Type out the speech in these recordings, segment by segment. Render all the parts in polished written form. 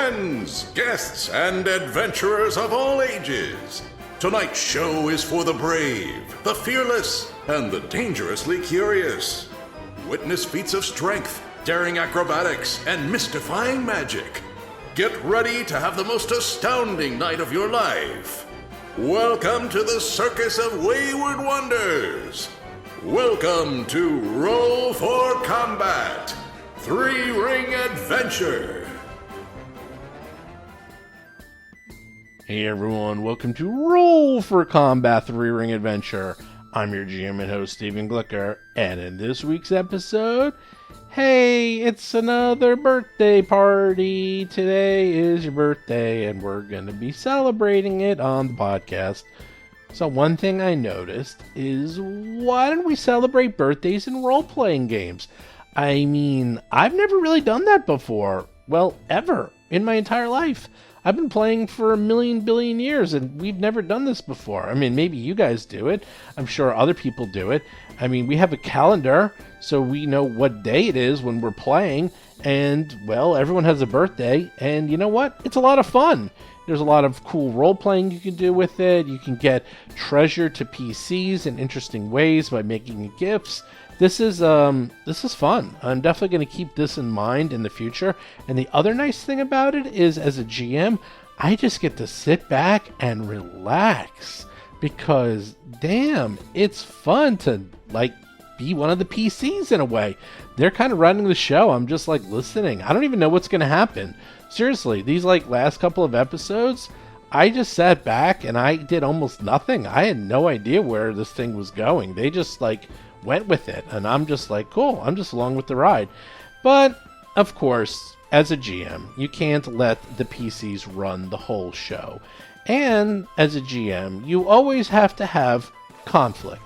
friends, guests, and adventurers of all ages. Tonight's show is for the brave, the fearless, and the dangerously curious. Witness feats of strength, daring acrobatics, and mystifying magic. Get ready to have the most astounding night of your life. Welcome to the Circus of Wayward Wonders. Welcome to Roll for Combat, 3-Ring Adventure. Hey everyone, welcome to Roll for Combat 3-Ring Adventure. I'm your GM and host, Steven Glicker, and in this week's episode, hey, it's another birthday party. Today is your birthday, and we're going to be celebrating it on the podcast. So one thing I noticed is, why don't we celebrate birthdays in role-playing games? I mean, I've never really done that before. Well, ever, in my entire life. I've been playing for a million billion years, and we've never done this before. I mean, maybe you guys do it. I'm sure other people do it. I mean, we have a calendar, so we know what day it is when we're playing. And, well, everyone has a birthday. And you know what? It's a lot of fun. There's a lot of cool role-playing you can do with it. You can get treasure to PCs in interesting ways by making gifts. This is fun. I'm definitely going to keep this in mind in the future. And the other nice thing about it is, as a GM, I just get to sit back and relax. Because, damn, it's fun to, be one of the PCs in a way. They're kind of running the show. I'm just, listening. I don't even know what's going to happen. Seriously, these, last couple of episodes, I just sat back and I did almost nothing. I had no idea where this thing was going. They just, went with it, and I'm just cool, I'm just along with the ride. But of course, as a GM, you can't let the PCs run the whole show, and as a GM, you always have to have conflict,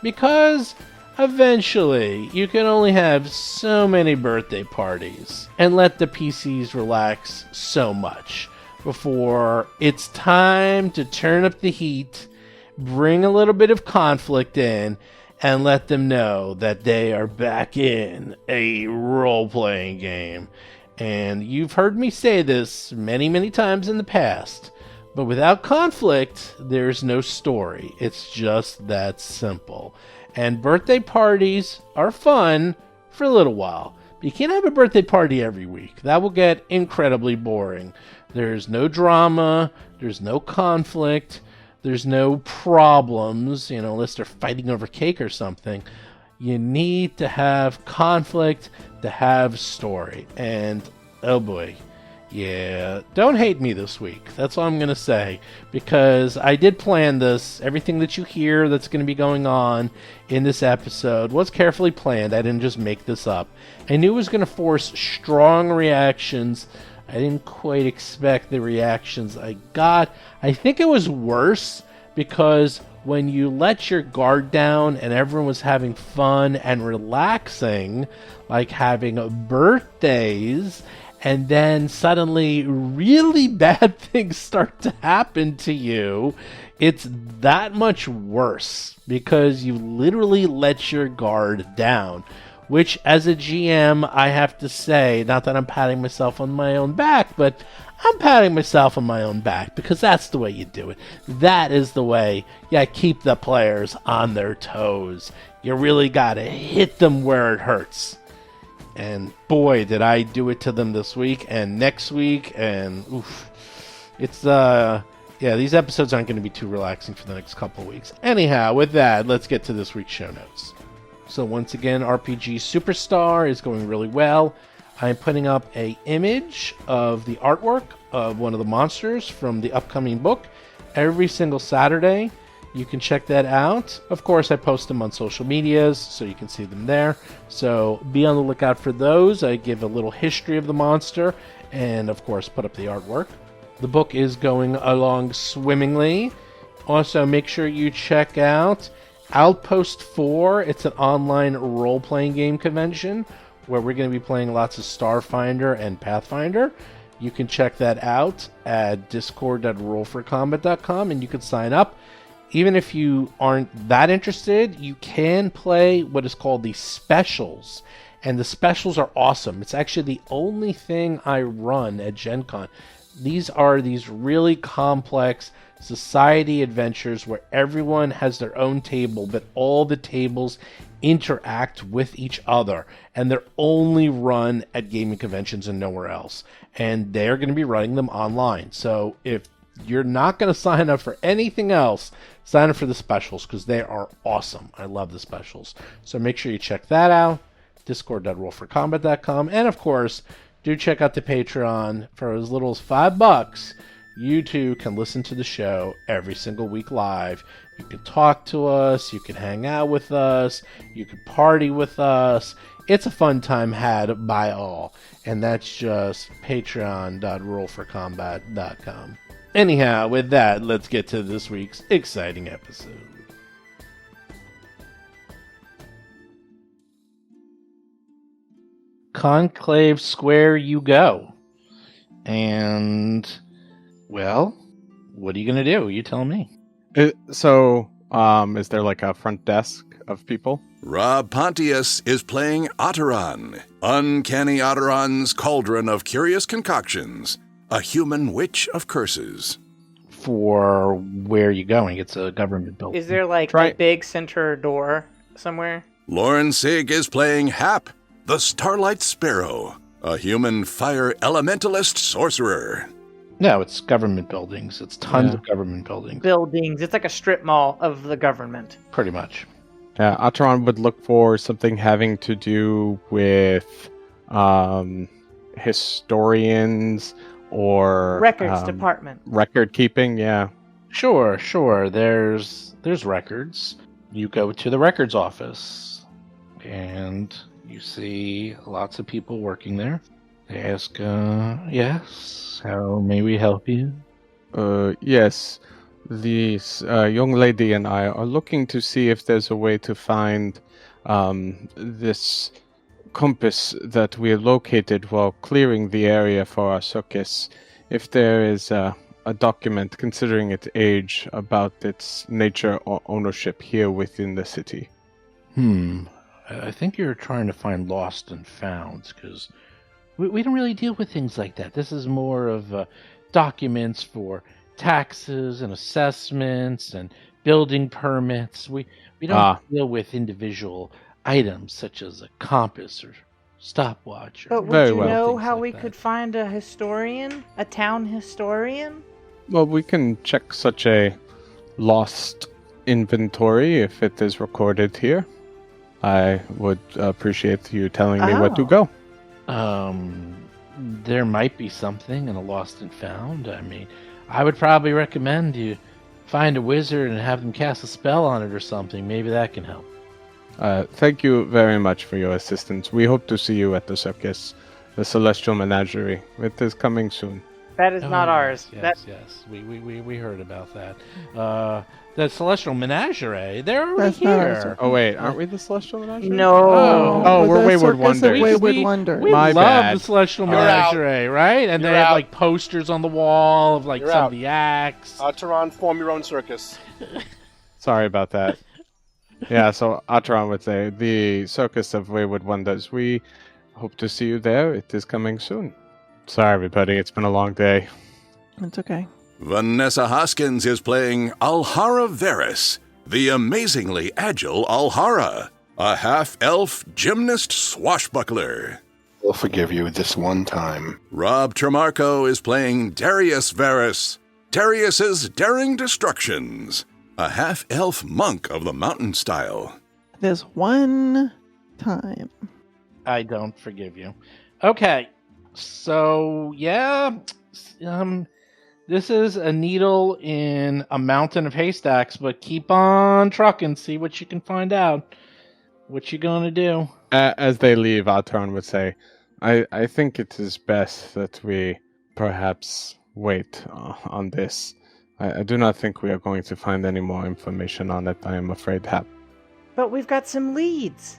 because eventually you can only have so many birthday parties and let the PCs relax so much before it's time to turn up the heat, bring a little bit of conflict in, and let them know that they are back in a role-playing game. And you've heard me say this many, many times in the past, but without conflict, there's no story. It's just that simple. And birthday parties are fun for a little while, but you can't have a birthday party every week. That will get incredibly boring. There's no drama, there's no conflict, there's no problems, unless they're fighting over cake or something. You need to have conflict to have story. And, oh boy, yeah, don't hate me this week. That's all I'm going to say. Because I did plan this. Everything that you hear that's going to be going on in this episode was carefully planned. I didn't just make this up. I knew it was going to force strong reactions. I didn't quite expect the reactions I got. I think it was worse because when you let your guard down and everyone was having fun and relaxing, like having birthdays, and then suddenly really bad things start to happen to you, it's that much worse because you literally let your guard down. Which, as a GM, I have to say, not that I'm patting myself on my own back, but I'm patting myself on my own back because that's the way you do it. That is the way you keep the players on their toes. You really got to hit them where it hurts. And boy, did I do it to them this week and next week. And oof, it's, these episodes aren't going to be too relaxing for the next couple of weeks. Anyhow, with that, let's get to this week's show notes. So once again, RPG Superstar is going really well. I'm putting up an image of the artwork of one of the monsters from the upcoming book every single Saturday. You can check that out. Of course, I post them on social medias, so you can see them there. So be on the lookout for those. I give a little history of the monster and, of course, put up the artwork. The book is going along swimmingly. Also, make sure you check out Outpost 4, it's an online role-playing game convention where we're going to be playing lots of Starfinder and Pathfinder. You can check that out at discord.rollforcombat.com and you can sign up. even if you aren't that interested, you can play what is called the specials. And the specials are awesome. It's actually the only thing I run at Gen Con. These are these really complex society adventures where everyone has their own table, but all the tables interact with each other. And they're only run at gaming conventions and nowhere else. And they're going to be running them online. So if you're not going to sign up for anything else, sign up for the specials because they are awesome. I love the specials. So make sure you check that out. Discord.rollforcombat.com. And of course, do check out the Patreon. For as little as $5, you too can listen to the show every single week live. You can talk to us, you can hang out with us, you can party with us. It's a fun time had by all. And that's just patreon.rollforcombat.com. Anyhow, with that, let's get to this week's exciting episode. Conclave Square you go. And, well, what are you going to do? You tell me. Is there like a front desk of people? Rob Pontius is playing Otteron, Uncanny Otteron's Cauldron of Curious Concoctions, a human witch of curses. For where are you going? It's a government building. Is there like a big center door somewhere? Lauren Sig is playing Hap, the Starlight Sparrow, a human fire elementalist sorcerer. No, it's government buildings. It's tons of government buildings. Buildings. It's like a strip mall of the government. Pretty much. Yeah, Atron would look for something having to do with historians or records department. Record keeping, yeah. Sure. There's records. You go to the records office and you see lots of people working there. They ask, yes, how may we help you? Yes. This young lady and I are looking to see if there's a way to find this compass that we located while clearing the area for our circus. If there is a document, considering its age, about its nature or ownership here within the city. I think you're trying to find lost and found, because we don't really deal with things like that. This is more of documents for taxes and assessments and building permits. We don't deal with individual items such as a compass or stopwatch. But would you know how we could find a historian? A town historian? Well, we can check such a lost inventory if it is recorded here. I would appreciate you telling me where to go. There might be something in a lost and found. I mean, I would probably recommend you find a wizard and have them cast a spell on it or something. Maybe that can help. Thank you very much for your assistance. We hope to see you at the circus, the Celestial Menagerie. It is coming soon. That is not ours. Yes. We heard about that. The Celestial Menagerie, they're already here. Oh wait, aren't we the Celestial Menagerie? No. We're Wayward Wonders. We My love bad. the Celestial Menagerie, right? And they have like posters on the wall of like some of the acts. Otteron, form your own circus. Sorry about that. Yeah, so Atron would say, the Circus of Wayward Wonders. We hope to see you there. It is coming soon. Sorry, everybody. It's been a long day. It's okay. Vanessa Hoskins is playing Alhara Varys, the amazingly agile Alhara, a half-elf gymnast swashbuckler. We'll forgive you this one time. Rob Tremarco is playing Darius Varys, Darius's Daring Destructions, a half-elf monk of the mountain style. There's one time. I don't forgive you. Okay, so this is a needle in a mountain of haystacks, but keep on trucking, see what you can find out. What you gonna do? As they leave, Atron would say, I think it is best that we perhaps wait on this. I do not think we are going to find any more information on it, I am afraid, Hap. But we've got some leads.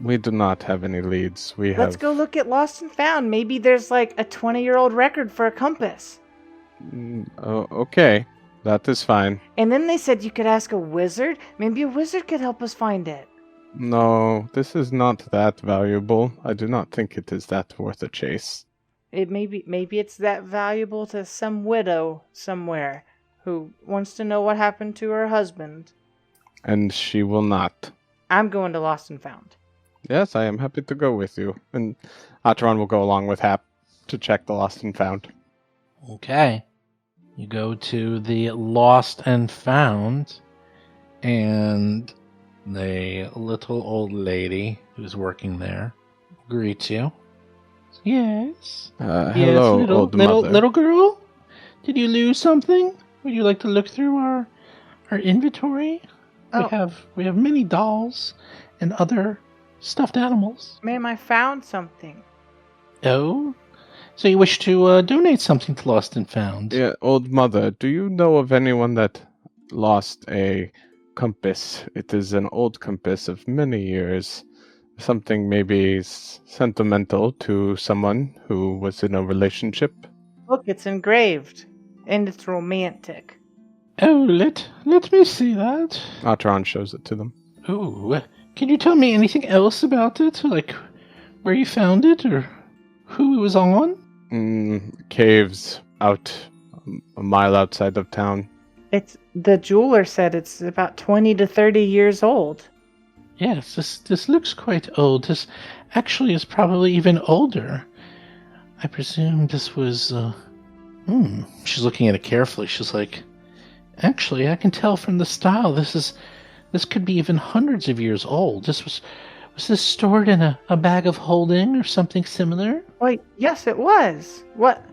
We do not have any leads. Let's go look at Lost and Found. Maybe there's like a 20-year-old record for a compass. Okay. That is fine. And then they said you could ask a wizard. Maybe a wizard could help us find it. No, this is not that valuable. I do not think it is that worth a chase. Maybe it's that valuable to some widow somewhere who wants to know what happened to her husband. And she will not. I'm going to Lost and Found. Yes, I am happy to go with you. And Atron will go along with Hap to check the lost and found. Okay. You go to the Lost and Found, and the little old lady who's working there greets you. Yes. Hello, yes, old mother. little girl. Did you lose something? Would you like to look through our inventory? Oh. We have many dolls and other stuffed animals. Ma'am, I found something. Oh, so you wish to donate something to Lost and Found? Yeah, old mother, do you know of anyone that lost a compass? It is an old compass of many years. Something maybe sentimental to someone who was in a relationship. Look, it's engraved. And it's romantic. Oh, let me see that. Atron shows it to them. Oh, can you tell me anything else about it? Like where you found it or who it was on? Caves out a mile outside of town. The jeweler said it's about 20 to 30 years old. Yes, this looks quite old. This actually is probably even older. I presume this was, She's looking at it carefully. She's like, actually, I can tell from the style this could be even hundreds of years old. Was this stored in a bag of holding or something similar? Wait, yes, it was. What?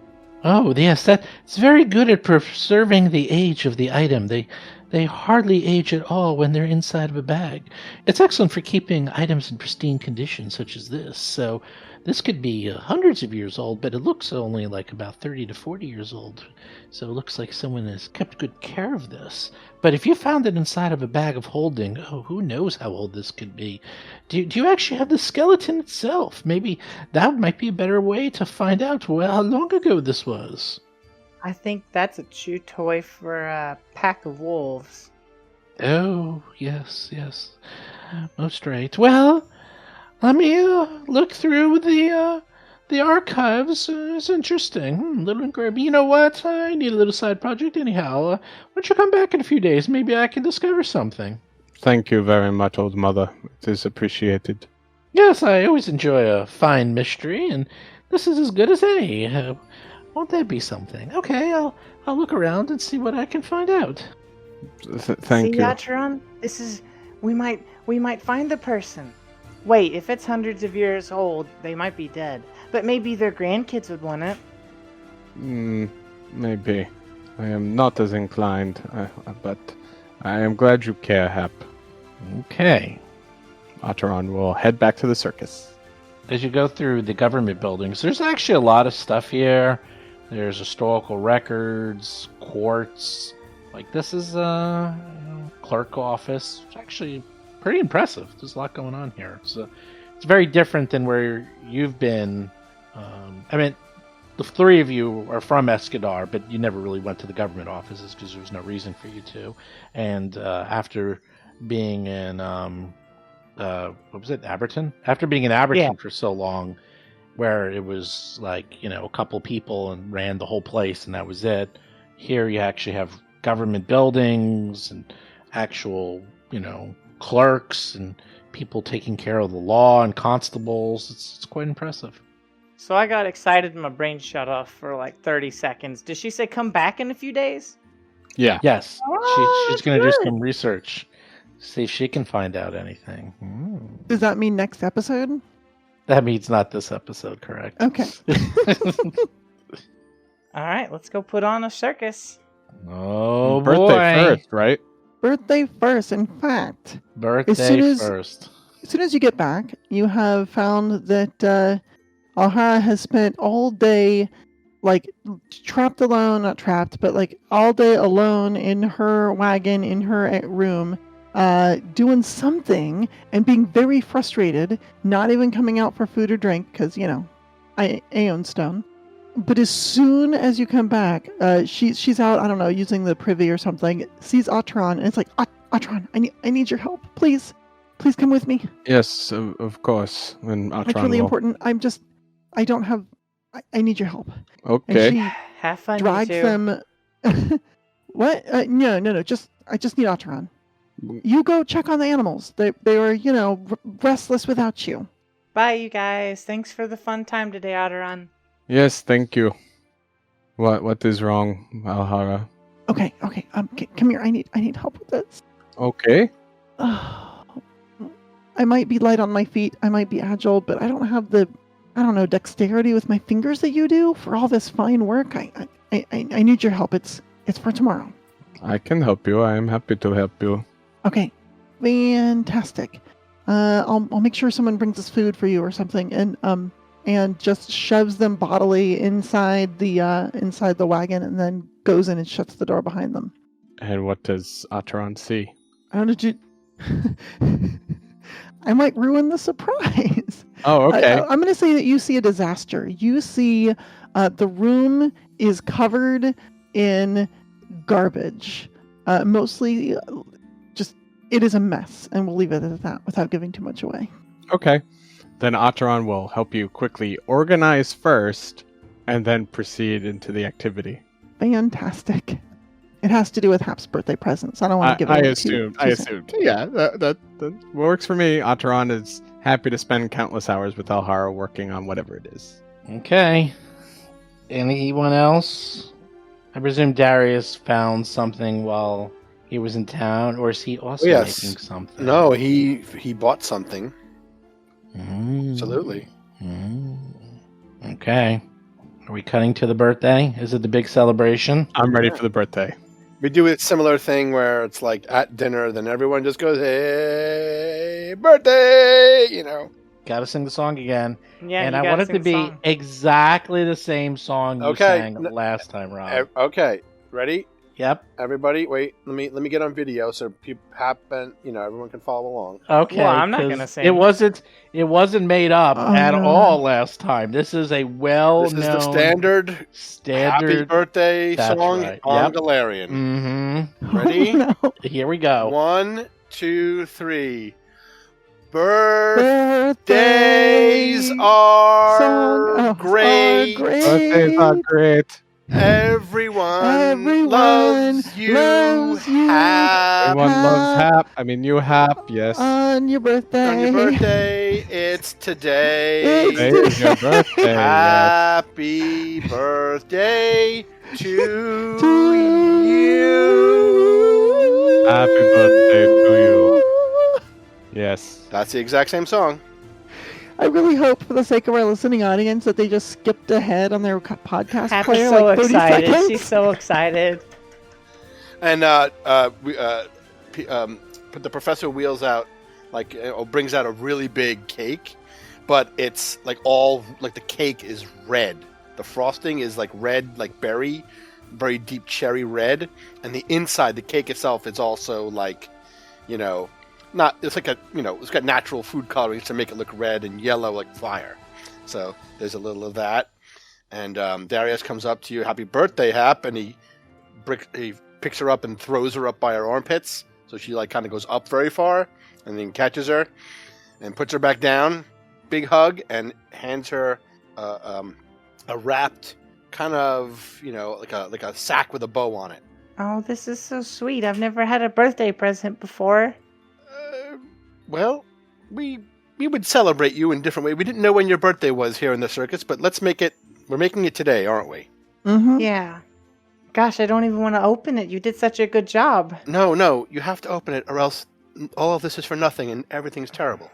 Oh, yes, it's very good at preserving the age of the item. They hardly age at all when they're inside of a bag. It's excellent for keeping items in pristine condition, such as this. So this could be hundreds of years old, but it looks only like about 30 to 40 years old. So it looks like someone has kept good care of this. But if you found it inside of a bag of holding, who knows how old this could be. Do you actually have the skeleton itself? Maybe that might be a better way to find out how long ago this was. I think that's a chew toy for a pack of wolves. Oh, yes. Most right. Well, let me look through the archives. It's interesting. Little engraving. You know what? I need a little side project anyhow. Why don't you come back in a few days? Maybe I can discover something. Thank you very much, old mother. It is appreciated. Yes, I always enjoy a fine mystery, and this is as good as any. Won't that be something? Okay, I'll look around and see what I can find out. Thank you. Yatron, we might find the person. Wait, if it's hundreds of years old, they might be dead. But maybe their grandkids would want it. Maybe. I am not as inclined, but I am glad you care, Hap. Okay. Atron will head back to the circus. As you go through the government buildings, there's actually a lot of stuff here. There's historical records, quartz. Like this is a clerk office. It's actually pretty impressive. There's a lot going on here. It's very different than where you've been. I mean, the three of you are from Escadar, but you never really went to the government offices because there was no reason for you to. And after being in, what was it, Aberton? After being in Aberton for so long, where it was like, a couple people and ran the whole place and that was it. Here you actually have government buildings and actual, clerks and people taking care of the law and constables. It's quite impressive. So I got excited and my brain shut off for like 30 seconds. Did she say come back in a few days? Yeah. Yes. She's going to do good. some research. See if she can find out anything. Does that mean next episode? That means not this episode, correct? Okay. All right, let's go put on a circus. Oh, Birthday boy. first, right? Birthday first, in fact. Birthday first. As soon as you get back, you have found that Alhara has spent all day, like, trapped alone, not trapped, but like all day alone in her wagon, in her room, doing something and being very frustrated, not even coming out for food or drink, because, Aeon Stone. But as soon as you come back, she's out, I don't know, using the privy or something, sees Atron, and it's like, Atron, I need your help. Please come with me. Yes, of course. And It's Atron really will. important. I need your help. Okay. And she Have fun, you drags two. them. What? No. I just need Atron. You go check on the animals. They were, restless without you. Bye, you guys. Thanks for the fun time today, Otteron. Yes, thank you. What is wrong, Alhara? Okay. Come here. I need help with this. Okay. I might be light on my feet. I might be agile, but I don't have the, dexterity with my fingers that you do for all this fine work. I need your help. It's for tomorrow. I can help you. I am happy to help you. Okay. Fantastic. I'll make sure someone brings us food for you or something, and just shoves them bodily inside the wagon, and then goes in and shuts the door behind them. And what does Atron see? I don't know. I might ruin the surprise. Oh, okay. I'm going to say that you see a disaster. You see the room is covered in garbage. Mostly just, it is a mess, and we'll leave it at that without giving too much away. Okay. Then Atron will help you quickly organize first, and then proceed into the activity. Fantastic. It has to do with Hap's birthday presents. I don't want to give it I away assumed. too soon. Yeah, that works for me. Atron is happy to spend countless hours with Alhara working on whatever it is. Okay. Anyone else? I presume Darius found something while he was in town, or is he also Yes. making something? No, he bought something. Mm. Absolutely. Mm. Okay. Are we cutting to the birthday? Is it the big celebration? I'm ready for the birthday. We do a similar thing where it's like at dinner, then everyone just goes, "Hey, birthday!" Gotta sing the song again. Yeah, and you I gotta want it sing to the be song. exactly the same song you Okay. sang last time, Rob. Okay, ready? Yep. Everybody, wait. Let me get on video so people happen. Everyone can follow along. Okay. Well, I'm not 'cause gonna sing. It wasn't made up Oh, at no. all last time. This is a well-known This is the standard happy birthday That's song right. on Yep. Galarian. Mm-hmm. Ready? Oh, no. Here we go. 1, 2, 3. Birthdays Birthdays are great. Birthdays are great. Everyone loves you. Hap. Everyone loves Hap. I mean, you Hap, yes. On your birthday. On your birthday, it's today. It's Today is your birthday. Yes. Happy birthday to you. Happy birthday to you. Yes. That's the exact same song. I really hope, for the sake of our listening audience, that they just skipped ahead on their podcast Happy's player so like 30 excited. seconds. She's so excited. And the professor wheels out, brings out a really big cake, but it's the cake is red. The frosting is like red, like berry, very deep cherry red, and the inside, the cake itself, is also it's got natural food colorings to make it look red and yellow like fire. So there's a little of that. And Darius comes up to you, happy birthday, Hap, and he picks her up and throws her up by her armpits. So she kind of goes up very far, and then catches her and puts her back down. Big hug, and hands her a wrapped kind of, like a sack with a bow on it. Oh, this is so sweet. I've never had a birthday present before. Well, we would celebrate you in a different way. We didn't know when your birthday was here in the circus, but we're making it today, aren't we? Mm-hmm. Yeah. Gosh, I don't even want to open it. You did such a good job. No, you have to open it, or else all of this is for nothing and everything's terrible.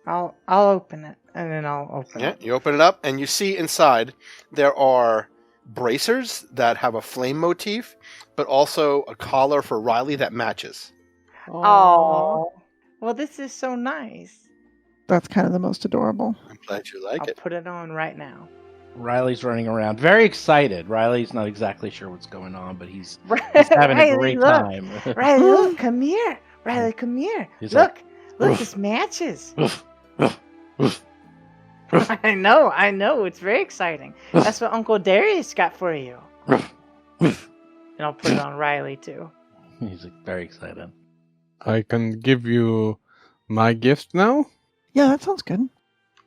I'll open it, and then I'll open Yeah, it. you open it up, and you see inside there are bracers that have a flame motif, but also a collar for Riley that matches. Oh. Well, this is so nice. That's kind of the most adorable. I'm glad you like I'll it. put it on right now. Riley's running around, very excited. Riley's not exactly sure what's going on, but he's Riley, having a great look. time. Riley, look, come here. Riley, come here. He's Look, "Oof." this matches. I know. It's very exciting. That's what Uncle Darius got for you. And I'll put it on Riley too. He's very excited. I can give you my gift now. Yeah, that sounds good.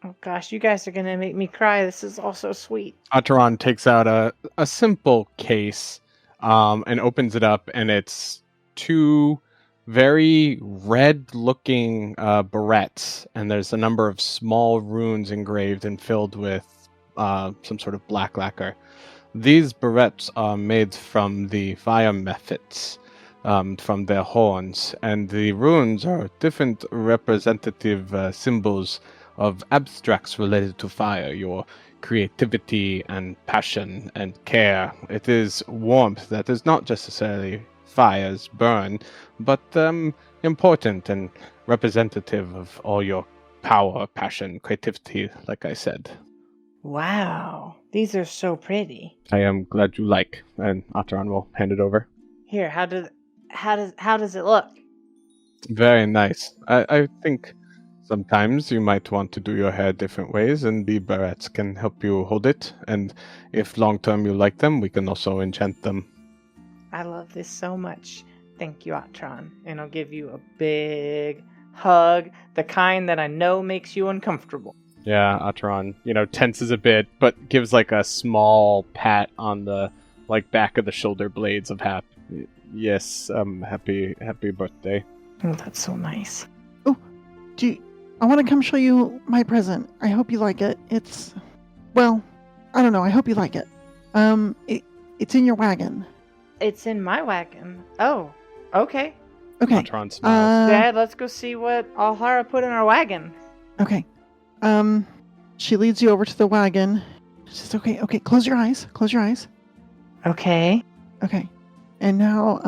Oh gosh, you guys are gonna make me cry. This is all so sweet. Ataran takes out a simple case and opens it up, and it's two very red-looking barrettes, and there's a number of small runes engraved and filled with some sort of black lacquer. These barrettes are made from the fire methods, from their horns, and the runes are different representative symbols of abstracts related to fire, your creativity and passion and care. It is warmth that is not just necessarily fires burn, but important and representative of all your power, passion, creativity, like I said. Wow, these are so pretty. I am glad you like, and Ataran will hand it over. Here, how does it look? Very nice. I think sometimes you might want to do your hair different ways, and the barrettes can help you hold it. And if long term you like them, we can also enchant them. I love this so much. Thank you, Atron. And I'll give you a big hug, the kind that I know makes you uncomfortable. Yeah, Atron, tenses a bit, but gives like a small pat on the back of the shoulder blades of Hap. Yes, happy birthday. Oh, that's so nice. Oh, I want to come show you my present. I hope you like it. Well, I don't know. I hope you like it. It's in your wagon. It's in my wagon. Oh, okay. Okay. Atron smiles. Dad, let's go see what Alhara put in our wagon. Okay. She leads you over to the wagon. She says, okay, close your eyes. Close your eyes. Okay. Okay. And now,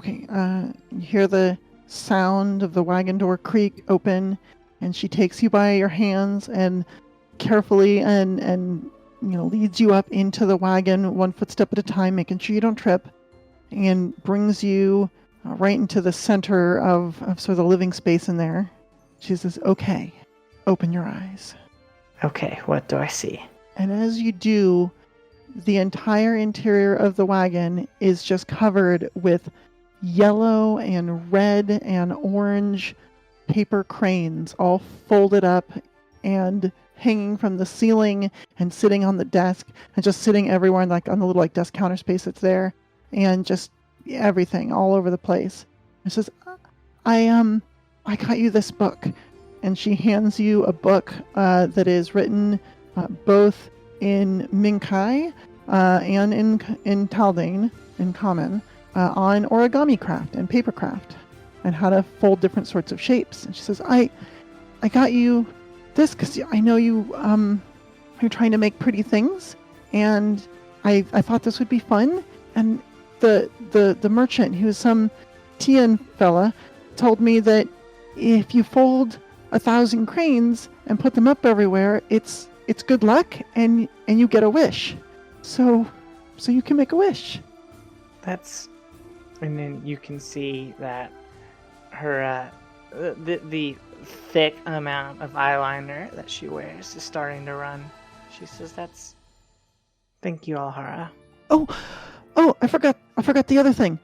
you hear the sound of the wagon door creak open, and she takes you by your hands and carefully and leads you up into the wagon one footstep at a time, making sure you don't trip, and brings you right into the center of sort of the living space in there. She says, okay, open your eyes. Okay, what do I see? And as you do, the entire interior of the wagon is just covered with yellow and red and orange paper cranes, all folded up and hanging from the ceiling and sitting on the desk and just sitting everywhere, like on the little desk counter space that's there, and just everything all over the place. It says, I got you this book. And she hands you a book that is written both in Minkai and in Taldane, in Common, on origami craft and paper craft and how to fold different sorts of shapes. And she says, I got you this because I know you're trying to make pretty things, and I thought this would be fun. And the merchant, who's some Tian fella, told me that if you fold 1,000 cranes and put them up everywhere, it's good luck, and you get a wish. So you can make a wish. And then you can see that her the thick amount of eyeliner that she wears is starting to run. She says, thank you, Alhara. Oh, I forgot the other thing.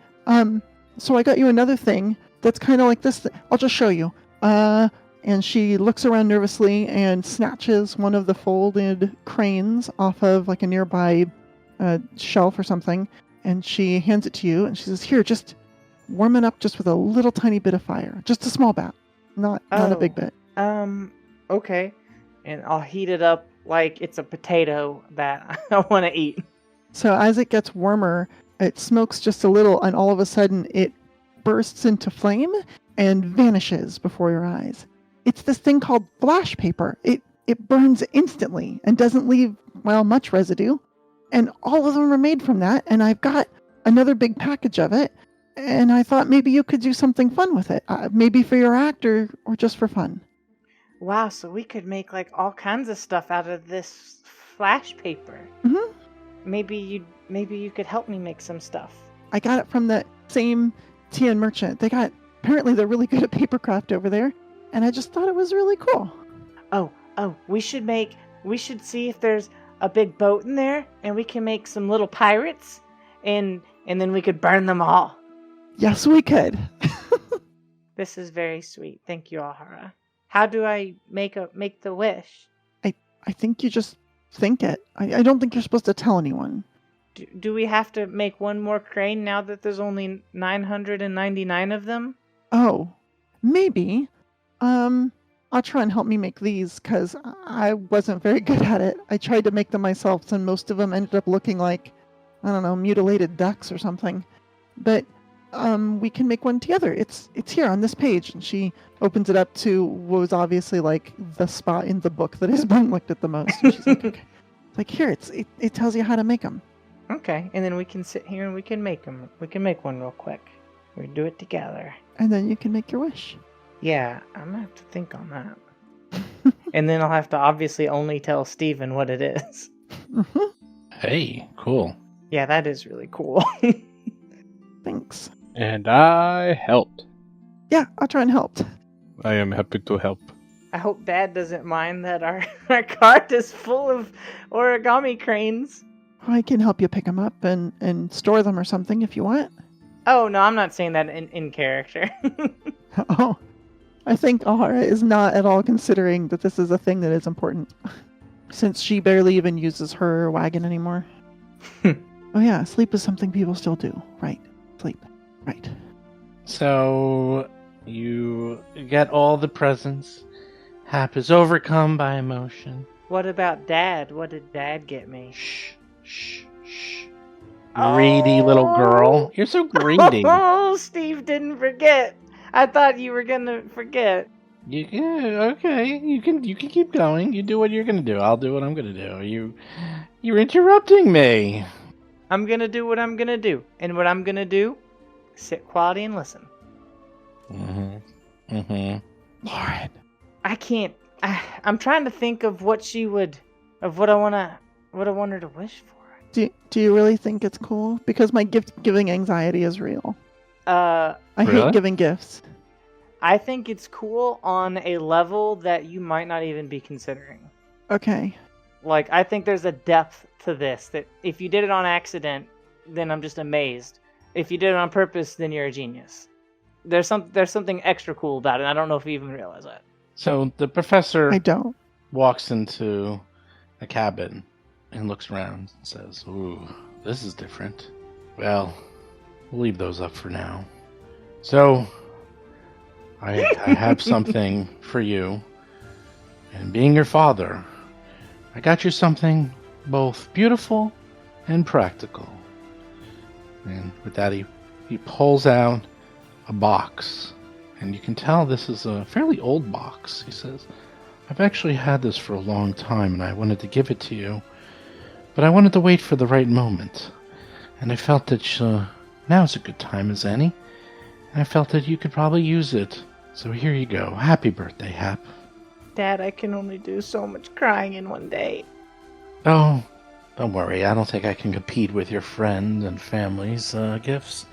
So I got you another thing that's kind of like this. I'll just show you. And she looks around nervously and snatches one of the folded cranes off of a nearby shelf or something, and she hands it to you, and she says, here, just warm it up just with a little tiny bit of fire. Just a small bat. Not a big bit. Okay. And I'll heat it up like it's a potato that I want to eat. So as it gets warmer, it smokes just a little, and all of a sudden it bursts into flame and vanishes before your eyes. It's this thing called flash paper. It burns instantly and doesn't leave, much residue. And all of them are made from that. And I've got another big package of it. And I thought maybe you could do something fun with it. Maybe for your act or just for fun. Wow, so we could make all kinds of stuff out of this flash paper. Mm-hmm. Maybe you could help me make some stuff. I got it from that same Tian merchant. Apparently they're really good at papercraft over there. And I just thought it was really cool. Oh, we should make we should see if there's a big boat in there, and we can make some little pirates, and then we could burn them all. Yes, we could. This is very sweet. Thank you, Alhara. How do I make the wish? I think you just think it. I don't think you're supposed to tell anyone. Do we have to make one more crane now that there's only 999 of them? Oh, maybe. I'll try and help me make these, because I wasn't very good at it. I tried to make them myself, and most of them ended up looking like, I don't know, mutilated ducks or something. But we can make one together. It's here on this page. And she opens it up to what was obviously like the spot in the book that has been looked at the most. And she's like, okay. It's like, here, it tells you how to make them. Okay, and then we can sit here and we can make them. We can make one real quick. We do it together. And then you can make your wish. Yeah, I'm gonna have to think on that. And then I'll have to obviously only tell Steven what it is. Mm-hmm. Hey, cool. Yeah, that is really cool. Thanks. And I helped. Yeah, I'll try and help. I am happy to help. I hope Dad doesn't mind that our cart is full of origami cranes. I can help you pick them up and store them or something if you want. Oh, no, I'm not saying that in character. Oh, I think Alhara is not at all considering that this is a thing that is important, since she barely even uses her wagon anymore. Oh yeah, sleep is something people still do. Right. Sleep. Right. So you get all the presents. Hap is overcome by emotion. What about Dad? What did Dad get me? Shh, shh, shh. Greedy little girl. You're so greedy. Oh, Steve didn't forget. I thought you were gonna forget. Yeah, okay. You can keep going. You do what you're gonna do. I'll do what I'm gonna do. You're interrupting me. I'm gonna do what I'm gonna do. And what I'm gonna do, sit quietly and listen. Lauren. I can't. I'm trying to think of what I want her to wish for. Do you really think it's cool? Because my gift giving anxiety is real. I Really? hate giving gifts. I think it's cool on a level that you might not even be considering. Okay. Like, I think there's a depth to this that if you did it on accident, then I'm just amazed. If you did it on purpose, then you're a genius. There's something extra cool about it. I don't know if you even realize that. So the professor I don't. walks into the cabin and looks around and says, "Ooh, this is different. Well, we'll leave those up for now. So, I have something for you. And being your father, I got you something both beautiful and practical." And with that, he pulls out a box. And you can tell this is a fairly old box. He says, "I've actually had this for a long time, and I wanted to give it to you. But I wanted to wait for the right moment. And I felt that now's a good time as any. And I felt that you could probably use it. So here you go. Happy birthday, Hap." Dad, I can only do so much crying in one day. "Oh, don't worry. I don't think I can compete with your friend and family's gifts.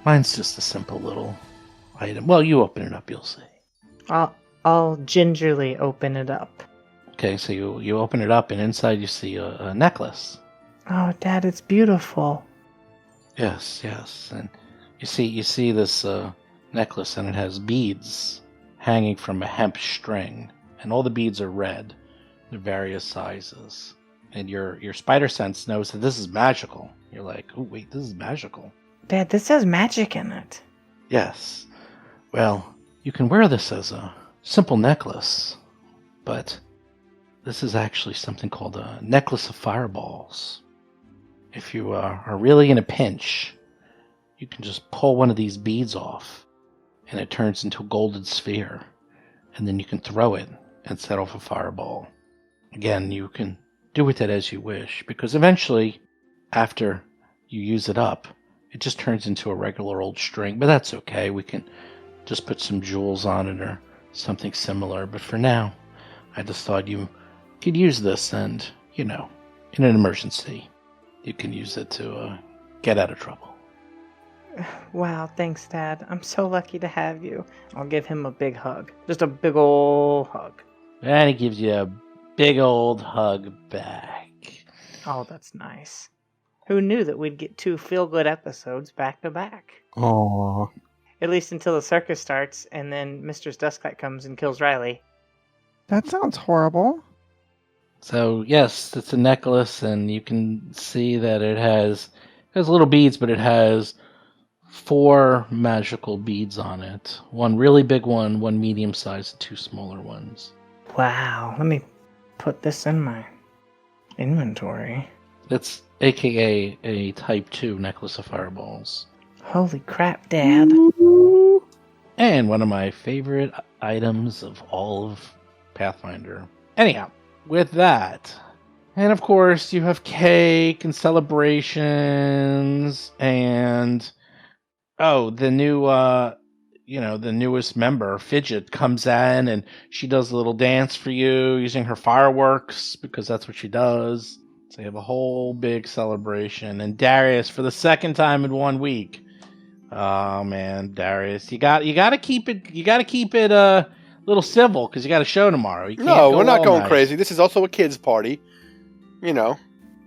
Mine's just a simple little item. Well, you open it up, you'll see." I'll gingerly open it up. Okay, so you open it up, and inside you see a necklace. Oh, Dad, it's beautiful. Yes, and you see this necklace, and it has beads hanging from a hemp string, and all the beads are red. They're various sizes, and your spider sense knows that this is magical. You're like, "Oh wait, this is magical." Dad, this has magic in it. Yes. Well, you can wear this as a simple necklace, but this is actually something called a necklace of fireballs. If you are really in a pinch, you can just pull one of these beads off, and it turns into a golden sphere, and then you can throw it and set off a fireball. Again, you can do with it as you wish, because eventually, after you use it up, it just turns into a regular old string, but that's okay. We can just put some jewels on it or something similar. But for now, I just thought you could use this and, in an emergency, you can use it to get out of trouble. Wow, thanks, Dad. I'm so lucky to have you. I'll give him a big hug. Just a big ol' hug. And he gives you a big old hug back. Oh, that's nice. Who knew that we'd get 2 feel-good episodes back to back? Aww. At least until the circus starts, and then Mistress Dustkite comes and kills Riley. That sounds horrible. So yes, it's a necklace, and you can see that it has little beads, but it has 4 magical beads on it. 1 really big one, 1 medium sized, and 2 smaller ones. Wow, let me put this in my inventory. It's AKA a Type 2 necklace of fireballs. Holy crap, Dad. And one of my favorite items of all of Pathfinder. Anyhow, with that, and of course you have cake and celebrations and the new the newest member, Fidget, comes in and she does a little dance for you using her fireworks because that's what she does. So you have a whole big celebration. And Darius, for the second time in 1 week. Oh man, Darius, you got to keep it a little civil because you got a show tomorrow. You can't No, go we're not all going night. crazy. This is also a kids' party. You know,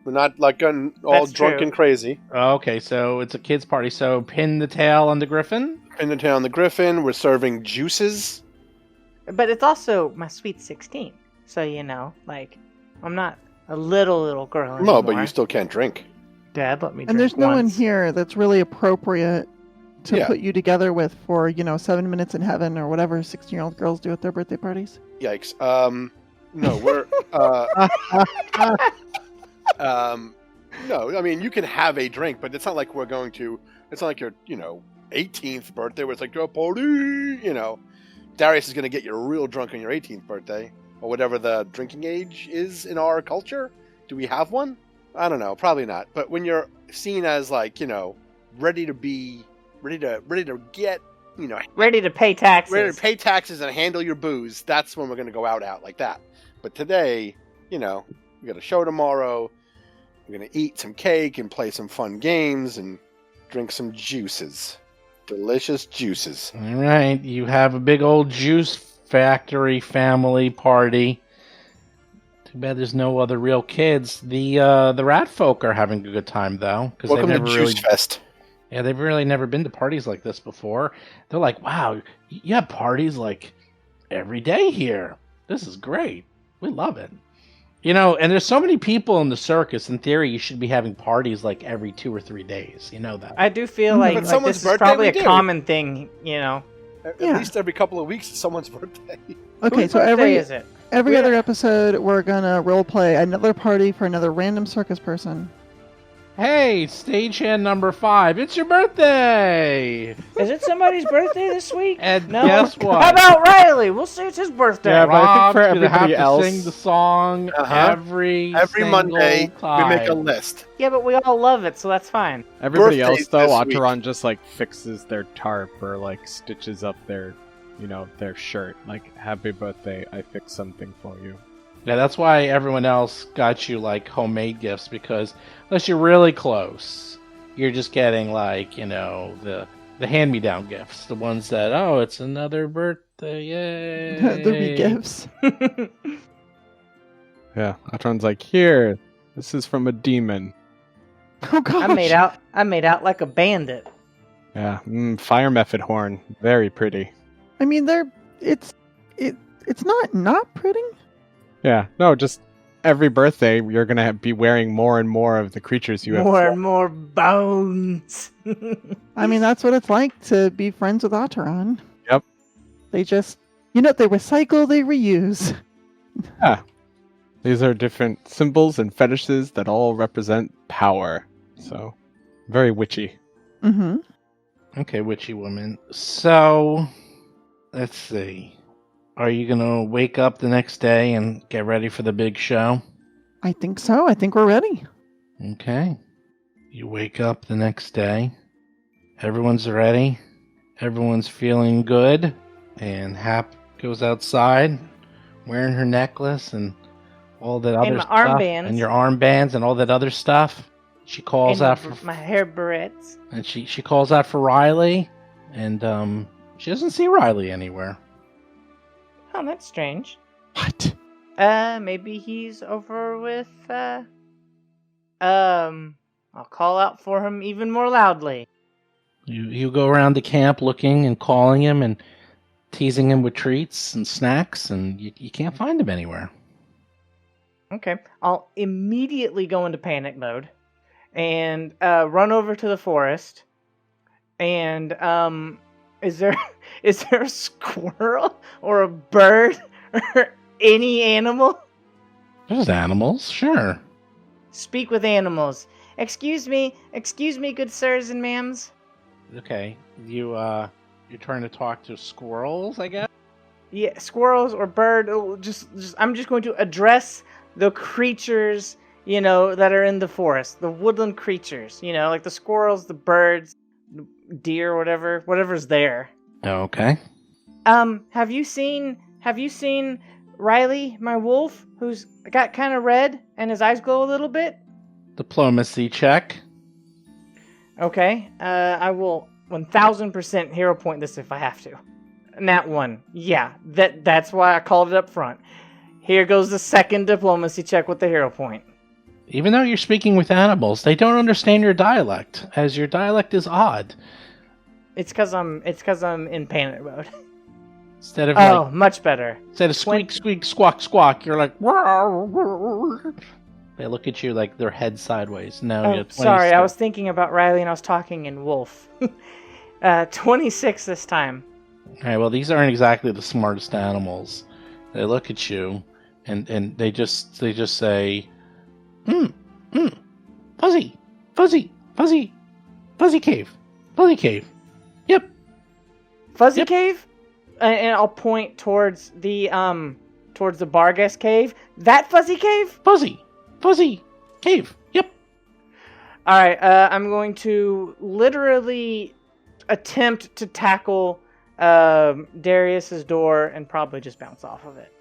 we're not like going all That's drunk true. and crazy. Okay, so it's a kids' party. So pin the tail on the griffin. Pin the tail on the griffin. We're serving juices. But it's also my sweet 16. So, I'm not a little girl anymore. No, but you still can't drink. Dad, let me drink And there's no one once. here that's really appropriate to Yeah. put you together with for, 7 minutes in heaven or whatever 16-year-old girls do at their birthday parties. Yikes. No, we're no, I mean you can have a drink, but it's not like we're going to. It's not like your 18th birthday where it's like a party. Darius is going to get you real drunk on your 18th birthday or whatever the drinking age is in our culture. Do we have one? I don't know, probably not. But when you're seen as ready to get Ready to pay taxes. ready to pay taxes and handle your booze, that's when we're going to go out like that. But today, we got a show tomorrow. We're going to eat some cake and play some fun games and drink some juices. Delicious juices. All right, you have a big old juice factory family party. Too bad there's no other real kids. The rat folk are having a good time though, because Welcome to Juice Fest. Yeah, they've really never been to parties like this before. They're like, wow, you have parties like every day here. This is great. We love it. And there's so many people in the circus. In theory, you should be having parties like every 2 or 3 days. You know that. I do feel But like someone's this is birthday, probably we a do. common thing, At Yeah. least every couple of weeks is someone's birthday. Okay, Whose so birthday is it? every Yeah. other episode we're gonna roleplay another party for another random circus person. Hey, stagehand number 5, it's your birthday! Is it somebody's birthday this week? And No. guess what? How about Riley? We'll say it's his birthday. Yeah, but I think Rob's for gonna have everybody to else- sing the song every single Monday, time. we make a list. Yeah, but we all love it, so that's fine. Everybody Birthdays else, though, this week. Acheron just fixes their tarp or stitches up their, their shirt. Happy birthday! I fixed something for you. Yeah, that's why everyone else got you homemade gifts, because unless you're really close, you're just getting the hand-me-down gifts, the ones that it's another birthday, yay! The re-gifts. Yeah, Acheron's here. This is from a demon. Oh gosh. I made out like a bandit. Yeah, fire method horn, very pretty. I mean, it's not pretty. Yeah, no, just every birthday you're gonna be wearing more and more of the creatures you have. More and more bones. I mean, that's what it's like to be friends with Acheron. Yep. They just, they recycle, they reuse. Yeah. These are different symbols and fetishes that all represent power. So, very witchy. Mm-hmm. Okay, witchy woman. So, let's see. Are you gonna wake up the next day and get ready for the big show? I think so. I think we're ready. Okay. You wake up the next day. Everyone's ready. Everyone's feeling good. And Hap goes outside wearing her necklace and all that other my stuff. armbands. And your armbands and all that other stuff. She calls And out for my hair barrettes. and she calls out for Riley, and she doesn't see Riley anywhere. Oh, that's strange. What? Maybe he's over with, I'll call out for him even more loudly. You go around the camp looking and calling him and teasing him with treats and snacks, and you can't find him anywhere. Okay, I'll immediately go into panic mode and run over to the forest. And is there a squirrel or a bird or any animal? There's animals, sure. Speak with animals. Excuse me, good sirs and ma'ams. Okay, you're trying to talk to squirrels, I guess? Yeah, squirrels or bird. I'm just going to address the creatures, that are in the forest, the woodland creatures, like the squirrels, the birds, deer, whatever's there. Okay. Have you seen Riley, my wolf, who's got kind of red and his eyes glow a little bit? Diplomacy check. Okay. I will 1000% hero point this if I have to. Nat 1. Yeah, that's why I called it up front. Here goes the second diplomacy check with the hero point. Even though you're speaking with animals, they don't understand your dialect, as your dialect is odd. It's because I'm in panic mode. Instead of much better. Instead of squeak, squeak, squawk, squawk, you're like. They look at you like their head sideways. No, you're 26. Sorry, I was thinking about Riley and I was talking in wolf. 26 this time. All right, well, these aren't exactly the smartest animals. They look at you, and they just say, fuzzy, fuzzy, fuzzy, fuzzy cave, fuzzy cave. Yep. Fuzzy cave? And I'll point towards the Barghest cave. That fuzzy cave? Fuzzy cave. Yep. All right. I'm going to literally attempt to tackle Darius's door and probably just bounce off of it.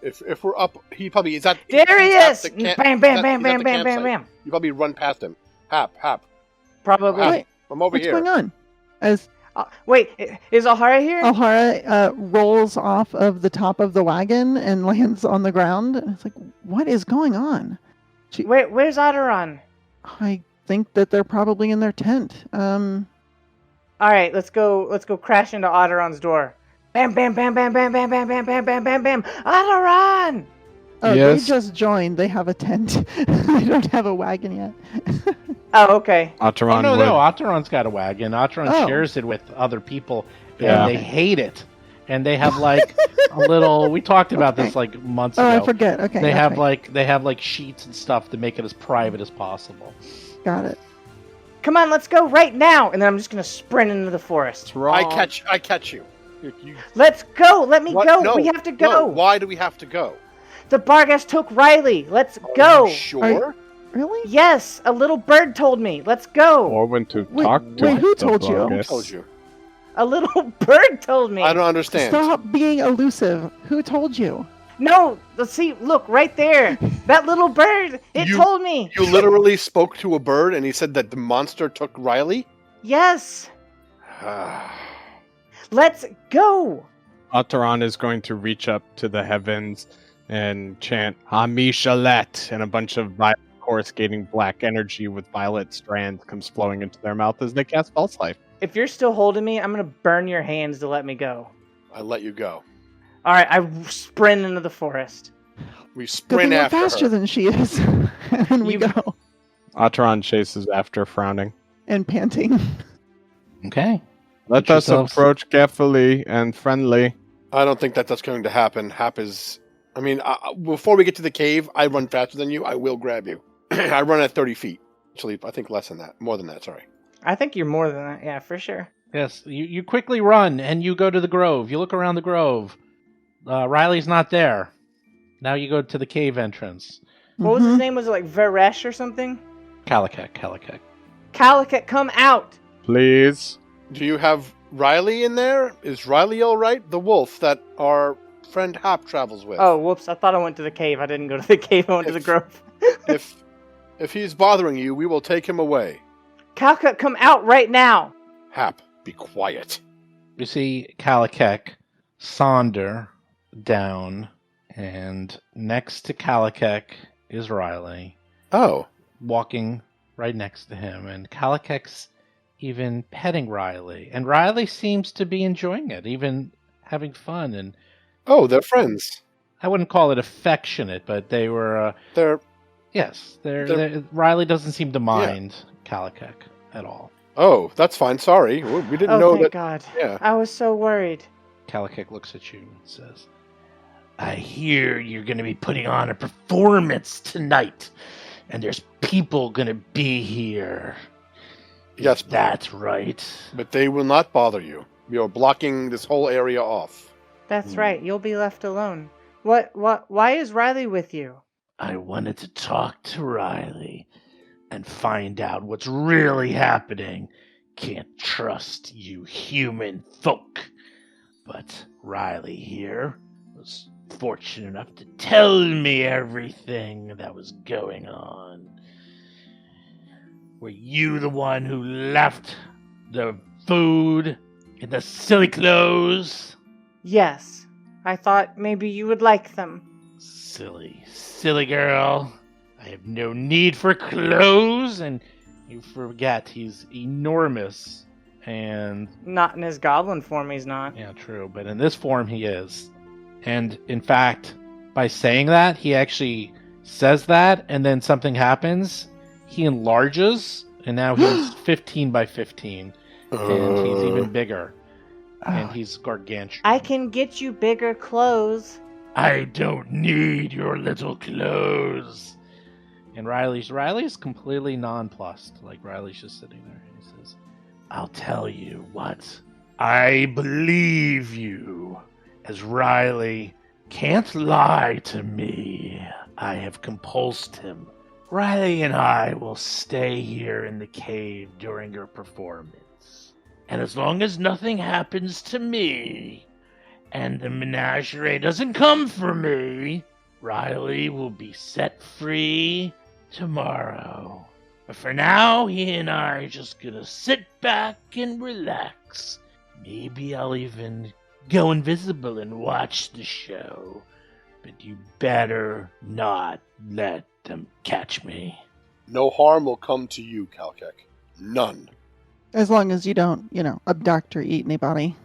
If we're up, he probably is that Darius. Bam, bam, bam, bam, bam, bam, bam. You probably run past him. Hap. Probably. Hap, I'm over What's here. going on? As wait, is Alhara here? Alhara rolls off of the top of the wagon and lands on the ground. And it's like, what is going on? Where's Otteron? I think that they're probably in their tent. All right, let's go crash into Otteron's door. Bam, bam, bam, bam, bam, bam, bam, bam, bam, bam, bam, bam. Otteron! Oh, Yes? they just joined. They have a tent. They don't have a wagon yet. Oh, okay. Otteron No, would. Otteron's got a wagon. Otteron shares it with other people, and Yeah. they hate it. And they have like a little. We talked about this like months ago. Oh, I forget. Okay. They that's have right. like sheets and stuff to make it as private as possible. Got it. Come on, let's go right now. And then I'm just going to sprint into the forest. I catch you. You Let's go. Let me what? go. No, We have to go. No. Why do we have to go? The Barghest took Riley. Let's go. Are you sure? Really? Yes, a little bird told me. Let's go. Or when to Wait, talk to wait, who the told you? Barghest. Who told you? A little bird told me. I don't understand. Stop being elusive. Who told you? No, let's see. Look, right there. That little bird. It told me. You literally spoke to a bird and he said that the monster took Riley? Yes. Let's go. Otteron is going to reach up to the heavens and chant Hamishalet, and a bunch of violet coruscating black energy with violet strands comes flowing into their mouth as they cast False Life. If you're still holding me, I'm going to burn your hands to let me go. I let you go. All right, I sprint into the forest. We Good thing sprint we're after faster her. than she is. And we You- go. Otteron chases after, frowning. And panting. Okay. Let Get us yourselves- approach carefully and friendly. I don't think that's going to happen. Hap is... I mean, before we get to the cave, I run faster than you. I will grab you. I run at 30 feet. Actually, I think less than that. More than that, sorry. I think you're more than that. Yeah, for sure. Yes, you quickly run and you go to the grove. You look around the grove. Riley's not there. Now you go to the cave entrance. What was his name? Was it like Varesh or something? Kalikek. Kalikek, come out. Please. Do you have Riley in there? Is Riley all right? The wolf that our friend Hap travels with. Oh, whoops. I thought I went to the cave. I didn't go to the cave. I went to the grove. If he's bothering you, we will take him away. Kalikek, come out right now. Hap, be quiet. You see Kalikek saunter down And next to Kalakek is Riley, Oh, walking right next to him. And Kalakek's even petting Riley. And Riley seems to be enjoying it, even having fun. And they're friends. I wouldn't call it affectionate, but they were... They're yes, Riley doesn't seem to mind Kalakek at all. Oh, that's fine. Sorry, we didn't know thank that. God. Yeah. I was so worried. Kalakek looks at you and says, I hear you're going to be putting on a performance tonight, and there's people going to be here. Yes, That's right. but they will not bother you. You're blocking this whole area off. That's right. You'll be left alone. Why is Riley with you? I wanted to talk to Riley and find out what's really happening. Can't trust you human folk. But Riley here was fortunate enough to tell me everything that was going on. Were you the one who left the food in the silly clothes? Yes. I thought maybe you would like them. Silly girl. I have no need for clothes, and you forget he's enormous. And Not in his goblin form, he's not. yeah, true, but in this form he is. And in fact, by saying that, he actually says that, and then something happens. He enlarges, and now he's 15 by 15, and he's even bigger, and he's gargantuan. I can get you bigger clothes. I don't need your little clothes. And Riley's completely nonplussed. Like, Riley's just sitting there, and he says, I'll tell you what. I believe you, as Riley can't lie to me. I have compulsed him. Riley and I will stay here in the cave during your performance. And as long as nothing happens to me, and the menagerie doesn't come for me, Riley will be set free tomorrow. But for now, he and I are just gonna sit back and relax. Maybe I'll even go invisible and watch the show. But you better not let them catch me. No harm will come to you, Kalkek. None. As long as you don't, abduct or eat anybody.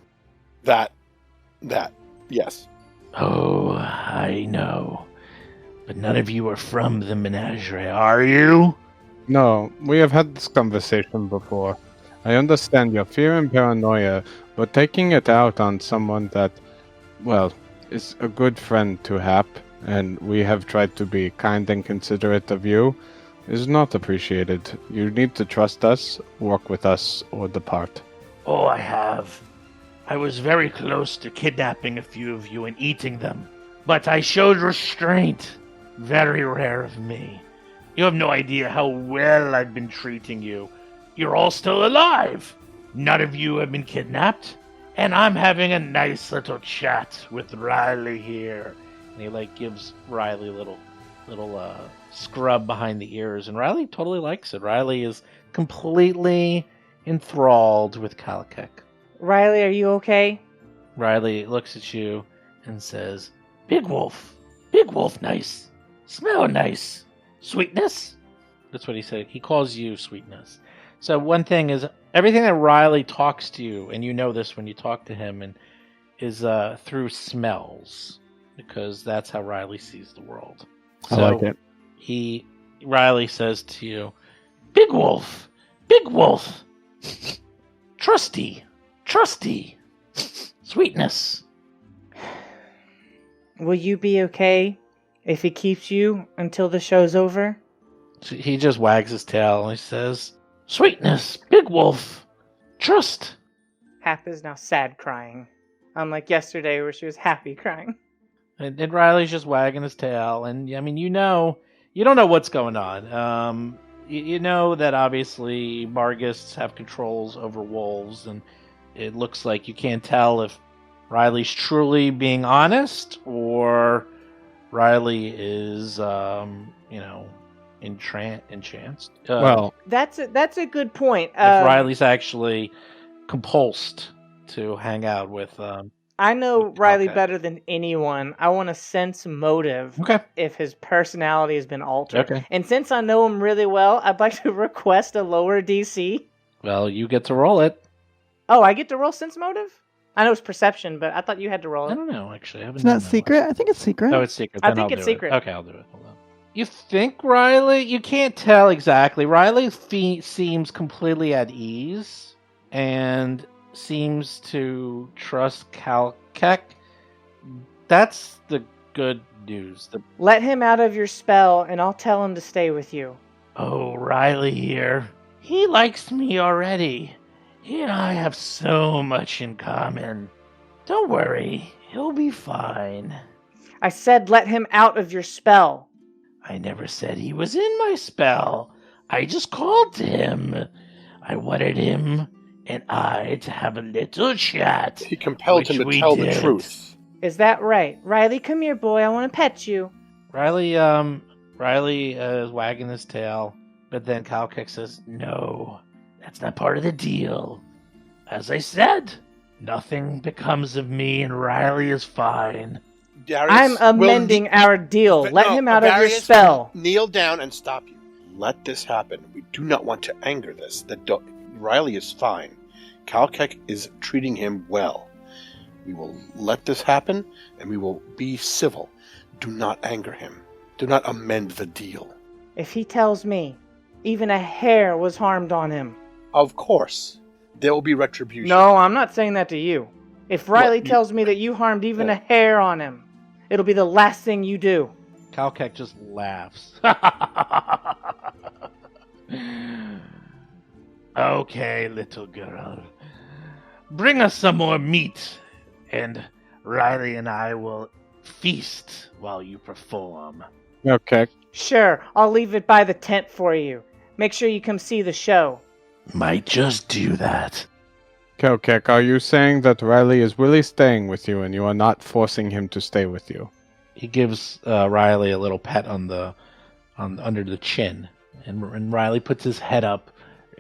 That, yes. Oh, I know. But none of you are from the menagerie, are you? No, we have had this conversation before. I understand your fear and paranoia, but taking it out on someone that, well, is a good friend to Hap, and we have tried to be kind and considerate of you, is not appreciated. You need to trust us, work with us, or depart. Oh, I have. I was very close to kidnapping a few of you and eating them. But I showed restraint. Very rare of me. You have no idea how well I've been treating you. You're all still alive. None of you have been kidnapped. And I'm having a nice little chat with Riley here. And he, gives Riley a little scrub behind the ears. And Riley totally likes it. Riley is completely enthralled with Kalakek. Riley, are you okay? Riley looks at you and says, Big Wolf nice. Smell nice. Sweetness? That's what he said. He calls you Sweetness. So one thing is, everything that Riley talks to you, and you know this when you talk to him, and is through smells, because that's how Riley sees the world. I like it. Riley says to you, Big Wolf, trusty, Sweetness. Will you be okay if he keeps you until the show's over? He just wags his tail and he says, Sweetness, Big Wolf, trust. Hap is now sad crying. Unlike yesterday where she was happy crying. And Riley's just wagging his tail. And, I mean, you don't know what's going on. You know that obviously Margists have controls over wolves, and it looks like you can't tell if Riley's truly being honest or Riley is, entranced. Well, That's a good point. If Riley's actually compulsed to hang out with I know Riley Okay. better than anyone. I want to sense motive Okay. if his personality has been altered. Okay. And since I know him really well, I'd like to request a lower DC. Well, you get to roll it. Oh, I get to roll sense motive? I know it's perception, but I thought you had to roll I it. don't know, actually. I haven't Isn't done that that secret? I think it's secret. one. Oh, it's secret. I Then think I'll it's do secret. It. Okay, I'll do it. Hold on. You think Riley? You can't tell exactly. Riley seems completely at ease and seems to trust Calkek. That's the good news. Let him out of your spell, and I'll tell him to stay with you. Oh, Riley here. He likes me already. He and I have so much in common. Don't worry, he'll be fine. I said let him out of your spell. I never said he was in my spell. I just called to him. I wanted him and I to have a little chat. He compelled him Which to we tell the did. truth. Is that right? Riley, come here, boy. I want to pet you. Riley is wagging his tail, but then Calkek says, "No, that's not part of the deal. As I said, nothing becomes of me, and Riley is fine." Darius I'm will amending our deal. But Let no, him out of your Darius spell. will kneel down and stop you. Let this happen. We do not want to anger this. Riley is fine. Calkek is treating him well. We will let this happen, and we will be civil. Do not anger him. Do not amend the deal. If he tells me even a hair was harmed on him. Of course, there will be retribution. No, I'm not saying that to you. If Riley you- tells me that you harmed even a hair on him, it'll be the last thing you do. Calkek just laughs. Okay, little girl. Bring us some more meat, and Riley and I will feast while you perform. Okay. Sure, I'll leave it by the tent for you. Make sure you come see the show. Might just do that. Kelkek, are you saying that Riley is really staying with you and you are not forcing him to stay with you? He gives Riley a little pet on under the chin, and Riley puts his head up,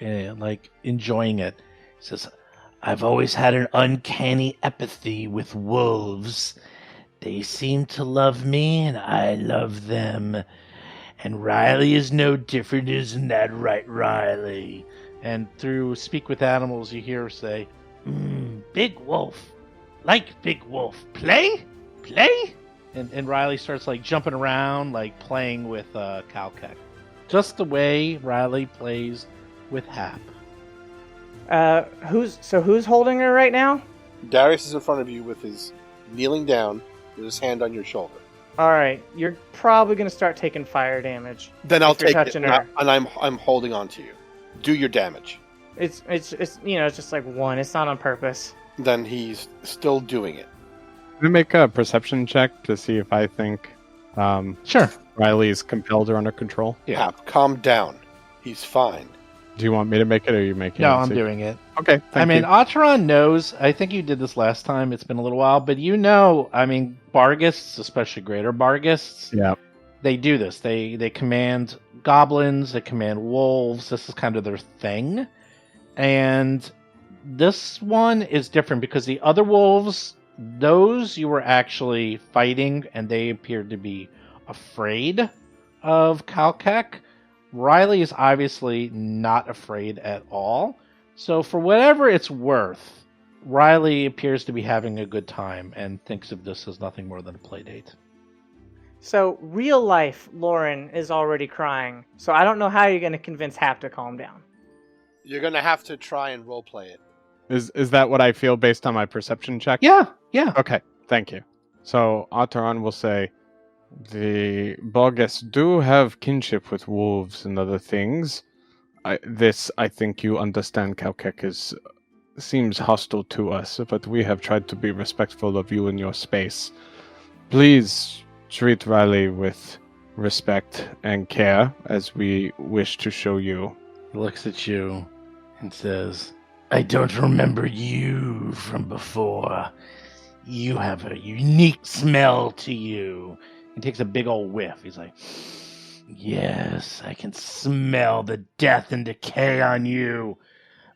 like enjoying it. He says, "I've always had an uncanny apathy with wolves. They seem to love me, and I love them. And Riley is no different, isn't that right, Riley?" And through Speak with Animals, you hear her say, "Big wolf, like big wolf, play? And Riley starts like jumping around, like playing with Calkek, just the way Riley plays with Hap. Who's holding her right now? Darius is in front of you with his kneeling down with his hand on your shoulder. All right, you're probably gonna start taking fire damage. Then I'll If you're take it, touching and, her. I'm holding on to you. Do your damage. It's it's just like one. It's not on purpose. Then he's still doing it. Let me make a perception check to see if I think Sure. Riley is compelled or under control. Yeah. Hap, calm down. He's fine. Do you want me to make it or are you making it? No, I'm doing it. Okay, thank you. Atron knows. I think you did this last time. It's been a little while, but Bargists, especially greater Bargists, Yeah. they do this. They command goblins, they command wolves. This is kind of their thing. And this one is different because the other wolves, those you were actually fighting, and they appeared to be afraid of Calkek. Riley is obviously not afraid at all. So for whatever it's worth, Riley appears to be having a good time and thinks of this as nothing more than a play date. So real life, Lauren is already crying. So I don't know how you're gonna convince Hap to calm down. You're gonna have to try and roleplay it. Is that what I feel based on my perception check? Yeah. Okay, thank you. So Ataran will say, the Barghest do have kinship with wolves and other things. I think you understand, Calkek seems hostile to us, but we have tried to be respectful of you and your space. Please treat Riley with respect and care as we wish to show you. He looks at you and says, "I don't remember you from before. You have a unique smell to you." He takes a big old whiff. He's like, "Yes, I can smell the death and decay on you.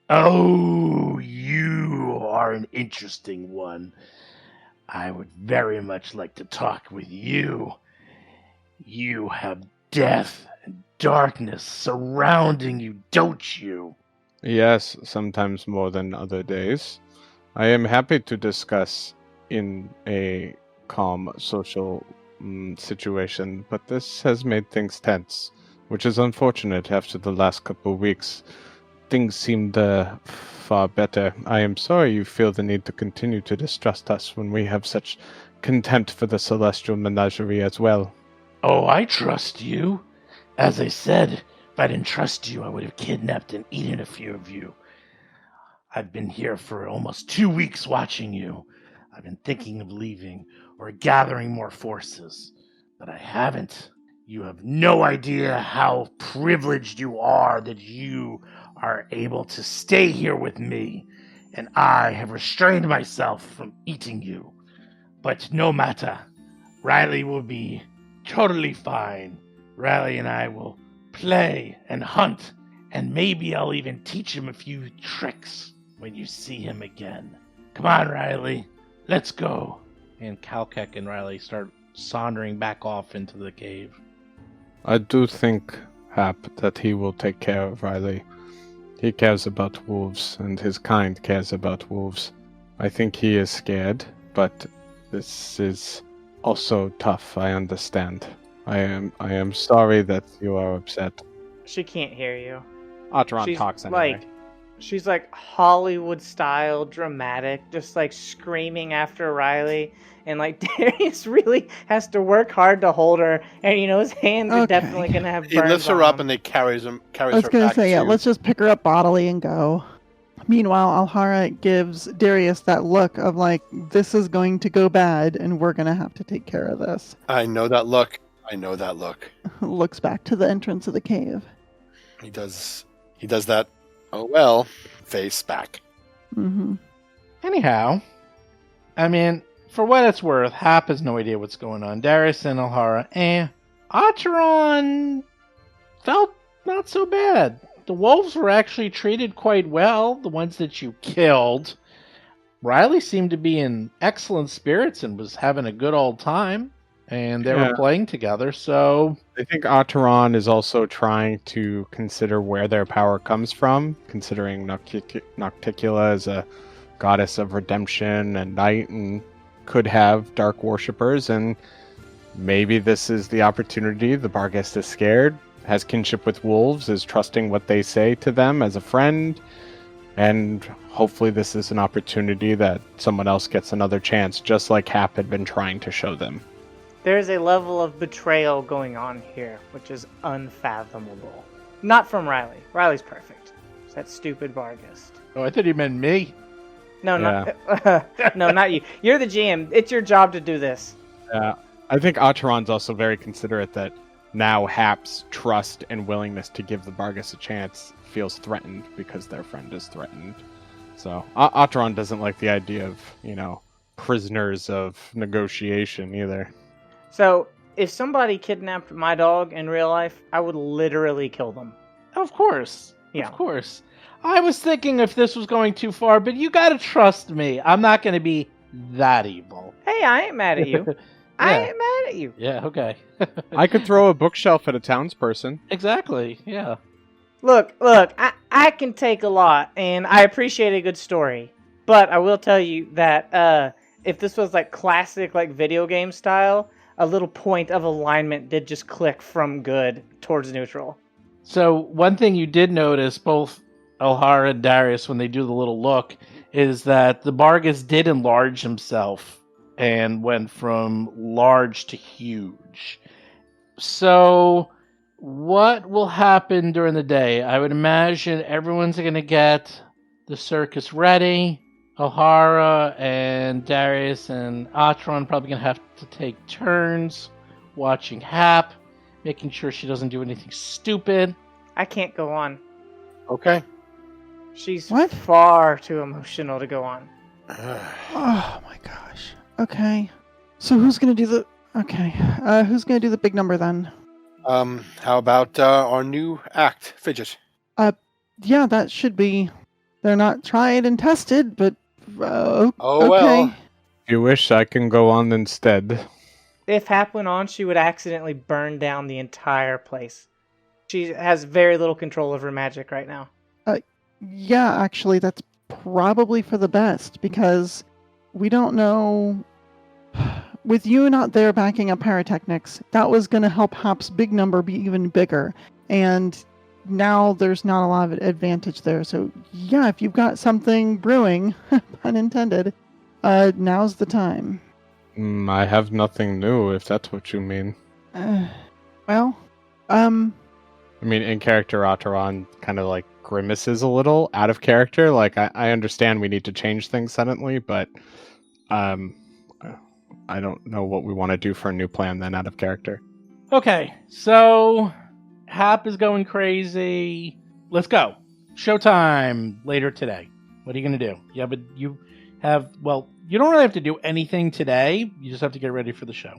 Oh, you are an interesting one. I would very much like to talk with you. You have death and darkness surrounding you, don't you? Yes, sometimes more than other days. I am happy to discuss in a calm social situation, but this has made things tense, which is unfortunate after the last couple of weeks. Things seemed far better. I am sorry you feel the need to continue to distrust us when we have such contempt for the celestial menagerie as well. Oh, I trust you. As I said, if I didn't trust you, I would have kidnapped and eaten a few of you. I've been here for almost 2 weeks watching you. I've been thinking of leaving or gathering more forces, but I haven't. You have no idea how privileged you are that you are able to stay here with me, and I have restrained myself from eating you. But no matter, Riley will be totally fine. Riley and I will play and hunt, and maybe I'll even teach him a few tricks when you see him again. Come on, Riley, let's go. And Calkek and Riley start sauntering back off into the cave. I do think, Hap, that he will take care of Riley. He cares about wolves, and his kind cares about wolves. I think he is scared, but this is also tough, I understand. I am sorry that you are upset. She can't hear you. Otteron talks anyway. She's like Hollywood style dramatic, just like screaming after Riley, and like Darius really has to work hard to hold her, and his hands are definitely gonna have burns. He lifts her on up them. and they carries her back. I was gonna say, to... let's just pick her up bodily and go. Meanwhile, Alhara gives Darius that look of like, this is going to go bad, and we're gonna have to take care of this. I know that look. Looks back to the entrance of the cave. He does that. Oh well, face back. Mm-hmm. Anyhow, I mean, for what it's worth, Hap has no idea what's going on. Darius and Alhara, Otteron felt not so bad. The wolves were actually treated quite well, the ones that you killed. Riley seemed to be in excellent spirits and was having a good old time, and they were playing together, so... I think Otteron is also trying to consider where their power comes from, considering Nocticula is a goddess of redemption and night and could have dark worshippers, and maybe this is the opportunity. The Barghest is scared, has kinship with wolves, is trusting what they say to them as a friend, and hopefully this is an opportunity that someone else gets another chance, just like Hap had been trying to show them. There's a level of betrayal going on here, which is unfathomable. Not from Riley. Riley's perfect. It's that stupid Barghest. Oh, I thought you meant me. No, no, not you. You're the GM. It's your job to do this. Yeah, I think Otteron's also very considerate that now Hap's trust and willingness to give the Barghest a chance feels threatened because their friend is threatened. So Otteron doesn't like the idea of, prisoners of negotiation either. So, if somebody kidnapped my dog in real life, I would literally kill them. Of course. Yeah. Of course. I was thinking if this was going too far, but you gotta trust me. I'm not gonna be that evil. Hey, I ain't mad at you. I ain't mad at you. Yeah, okay. I could throw a bookshelf at a townsperson. Exactly, yeah. Look, I can take a lot, and I appreciate a good story. But I will tell you that if this was like classic like video game style, a little point of alignment did just click from good towards neutral. So one thing you did notice, both Alhara and Darius, when they do the little look, is that the Barghest did enlarge himself and went from large to huge. So what will happen during the day? I would imagine everyone's going to get the circus ready. Alhara and Darius and Otteron probably going to have to take turns watching Hap, making sure she doesn't do anything stupid. I can't go on. Okay. She's She's far too emotional to go on. Oh my gosh. Okay. So who's gonna do the? Okay. Who's gonna do the big number then? How about our new act, Fidget? Yeah, that should be. They're not tried and tested, but. Oh okay. well. you wish, I can go on instead. If Hap went on, she would accidentally burn down the entire place. She has very little control over magic right now. Yeah, actually, that's probably for the best, because we don't know... With you not there backing up pyrotechnics, that was going to help Hap's big number be even bigger. And now there's not a lot of advantage there. So yeah, if you've got something brewing, pun intended, now's the time. I have nothing new, if that's what you mean. Well, I mean, in character, Ataran kind of like grimaces a little out of character. Like, I understand we need to change things suddenly, but I don't know what we want to do for a new plan then out of character. Okay, so Hap is going crazy. Let's go. Showtime later today. What are you going to do? Yeah, but you don't really have to do anything today. You just have to get ready for the show.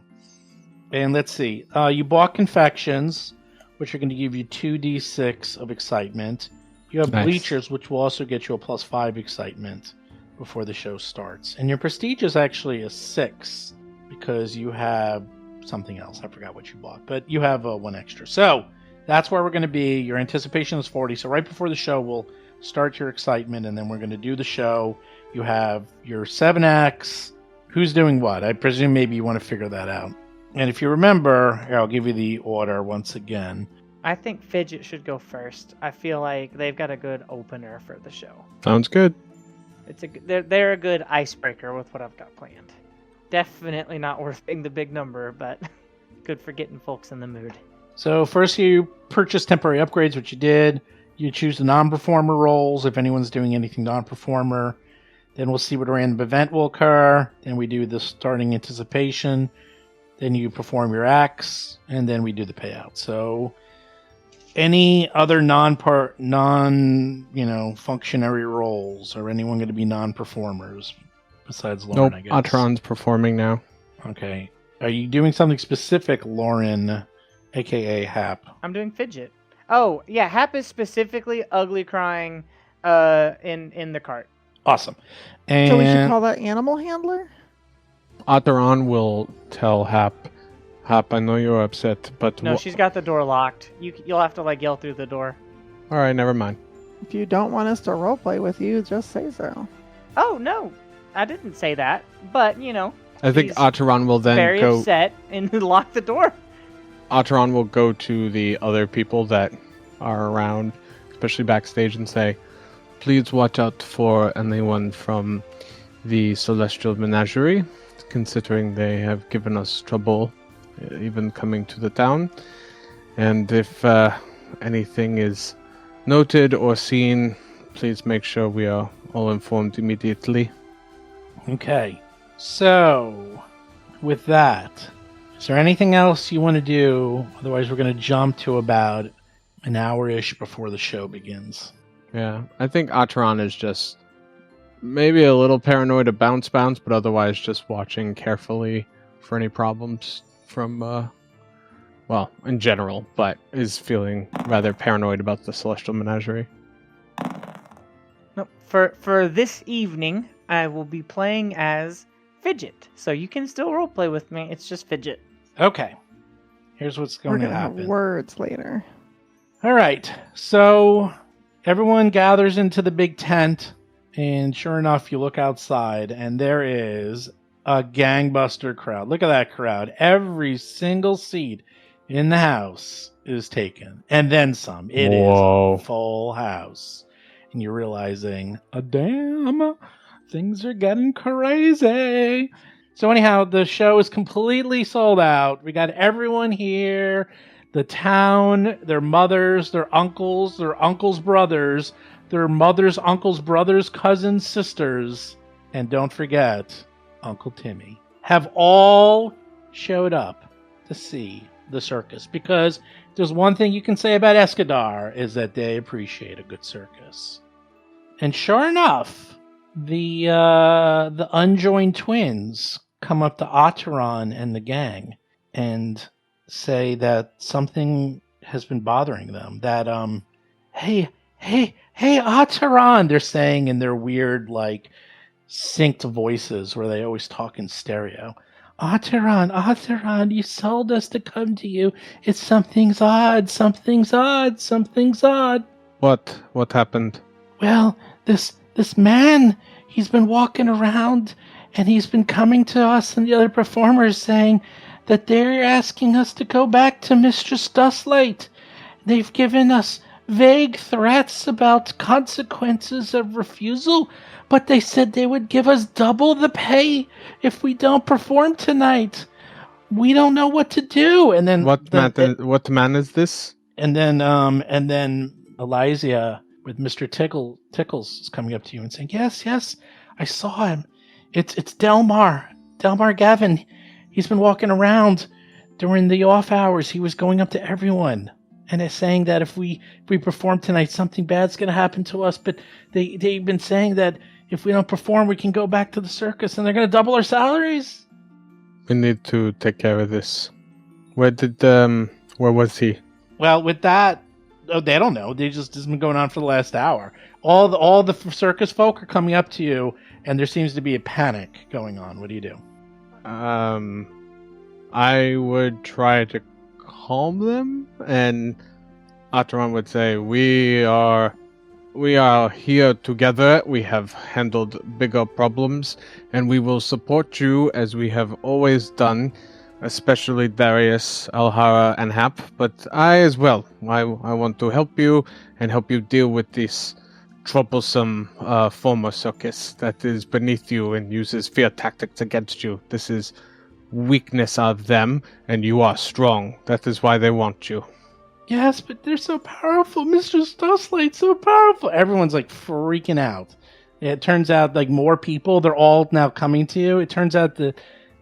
And let's see. You bought confections, which are going to give you 2d6 of excitement. You have Nice. bleachers, which will also get you a +5 excitement before the show starts. And your prestige is actually a 6 because you have something else. I forgot what you bought, but you have one extra. So that's where we're going to be. Your anticipation is 40. So right before the show, we'll start your excitement, and then we're going to do the show. You have your 7X. Who's doing what? I presume maybe you want to figure that out. And if you remember, here, I'll give you the order once again. I think Fidget should go first. I feel like they've got a good opener for the show. Sounds good. They're a good icebreaker with what I've got planned. Definitely not worth paying the big number, but good for getting folks in the mood. So first you purchase temporary upgrades, which you did. You choose the non-performer roles if anyone's doing anything non-performer. Then we'll see what random event will occur. Then we do the starting anticipation. Then you perform your acts, and then we do the payout. So any other functionary roles, or anyone going to be non-performers besides Lauren, Nope, I guess? Atron's performing now. Okay. Are you doing something specific, Lauren, a.k.a. Hap? I'm doing Fidget. Oh, yeah, Hap is specifically ugly crying in the cart. Awesome. And so we should call that animal handler? Ataran will tell Hap, I know you're upset, but... No, she's got the door locked. You'll have to, yell through the door. Alright, never mind. If you don't want us to roleplay with you, just say so. Oh, no. I didn't say that. But, I think he's Ataran will then very go... upset and lock the door. Ataran will go to the other people that are around, especially backstage, and say, please watch out for anyone from the Celestial Menagerie, considering they have given us trouble even coming to the town. And if anything is noted or seen, please make sure we are all informed immediately. Okay. So, with that, is there anything else you want to do? Otherwise, we're going to jump to about an hour-ish before the show begins. Yeah, I think Ataran is just maybe a little paranoid of bounce, but otherwise just watching carefully for any problems from, in general, but is feeling rather paranoid about the Celestial Menagerie. No, for this evening, I will be playing as Fidget, so you can still roleplay with me. It's just Fidget. Okay. Here's what's going to We're gonna happen. have words later. All right. So everyone gathers into the big tent, and sure enough, you look outside, and there is a gangbuster crowd. Look at that crowd. Every single seat in the house is taken, and then some. It is a full house. And you're realizing, damn, things are getting crazy. So anyhow, the show is completely sold out. We got everyone here. The town, their mothers, their uncles brothers, their mothers, uncles, brothers, cousins, sisters, and don't forget, Uncle Timmy, have all showed up to see the circus. Because there's one thing you can say about Escadar, is that they appreciate a good circus. And sure enough, the unjoined twins come up to Ataran and the gang and say that something has been bothering them. That, hey, Ataran, they're saying in their weird, synced voices where they always talk in stereo. Acheron, you told us to come to you. It's something's odd. What happened? Well, this man, he's been walking around and he's been coming to us and the other performers saying that they're asking us to go back to Mistress Dustlight. They've given us vague threats about consequences of refusal, but they said they would give us double the pay if we don't perform tonight. We don't know what to do. And then What man is this? And then Elysia with Mr. Tickles is coming up to you and saying, "Yes, I saw him. It's Delmar Gavin. He's been walking around during the off hours. He was going up to everyone and is saying that if we perform tonight, something bad's going to happen to us. But they've been saying that if we don't perform, we can go back to the circus and they're going to double our salaries." We need to take care of this. Where was he? Well, with that, they don't know. This has been going on for the last hour. All the circus folk are coming up to you, and there seems to be a panic going on. What do you do? I would try to calm them, and Acheron would say, "We are here together. We have handled bigger problems, and we will support you as we have always done, especially Darius, Alhara, and Hap, but I as well. I want to help you and help you deal with this troublesome former circus that is beneath you and uses fear tactics against you. This is weakness of them, and you are strong. That is why they want you." Yes, but they're so powerful. Mr. Starlight's so powerful. Everyone's like freaking out. It turns out like more people, they're all now coming to you. It turns out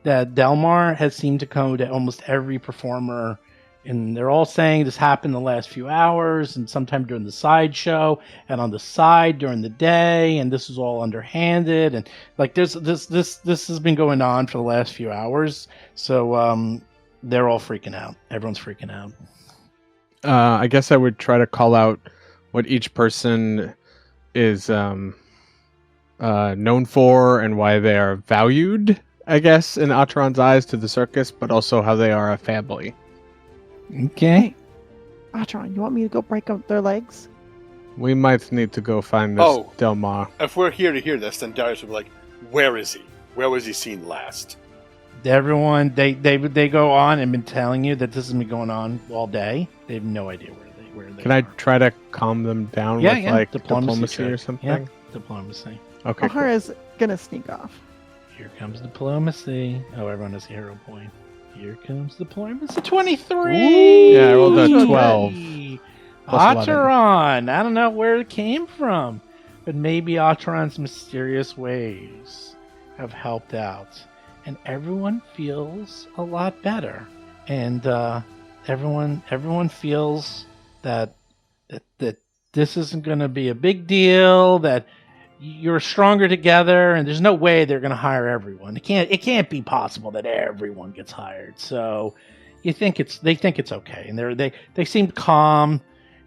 that Delmar has seemed to come to almost every performer, and they're all saying this happened the last few hours and sometime during the sideshow and on the side during the day, and this is all underhanded, and like this has been going on for the last few hours. So they're all freaking out. Everyone's freaking out. I guess I would try to call out what each person is known for and why they are valued, I guess, in Acheron's eyes to the circus, but also how they are a family. Okay. Acheron, you want me to go break up their legs? We might need to go find this Delmar. If we're here to hear this, then Darius would be like, "Where is he? Where was he seen last?" Everyone, they go on and been telling you that this has been going on all day. They have no idea where they Can are. I try to calm them down with like diplomacy or something? Yeah, diplomacy. Okay. Alhara's gonna sneak off. Here comes diplomacy. Oh, everyone has a hero point. Here comes diplomacy. 23! Ooh, yeah, I rolled a 12. Acheron! I don't know where it came from, but maybe Acheron's mysterious ways have helped out. And everyone feels a lot better. And everyone feels that this isn't going to be a big deal, that you're stronger together, and there's no way they're going to hire everyone. It can't be possible that everyone gets hired. So they think it's okay, and they seem calm,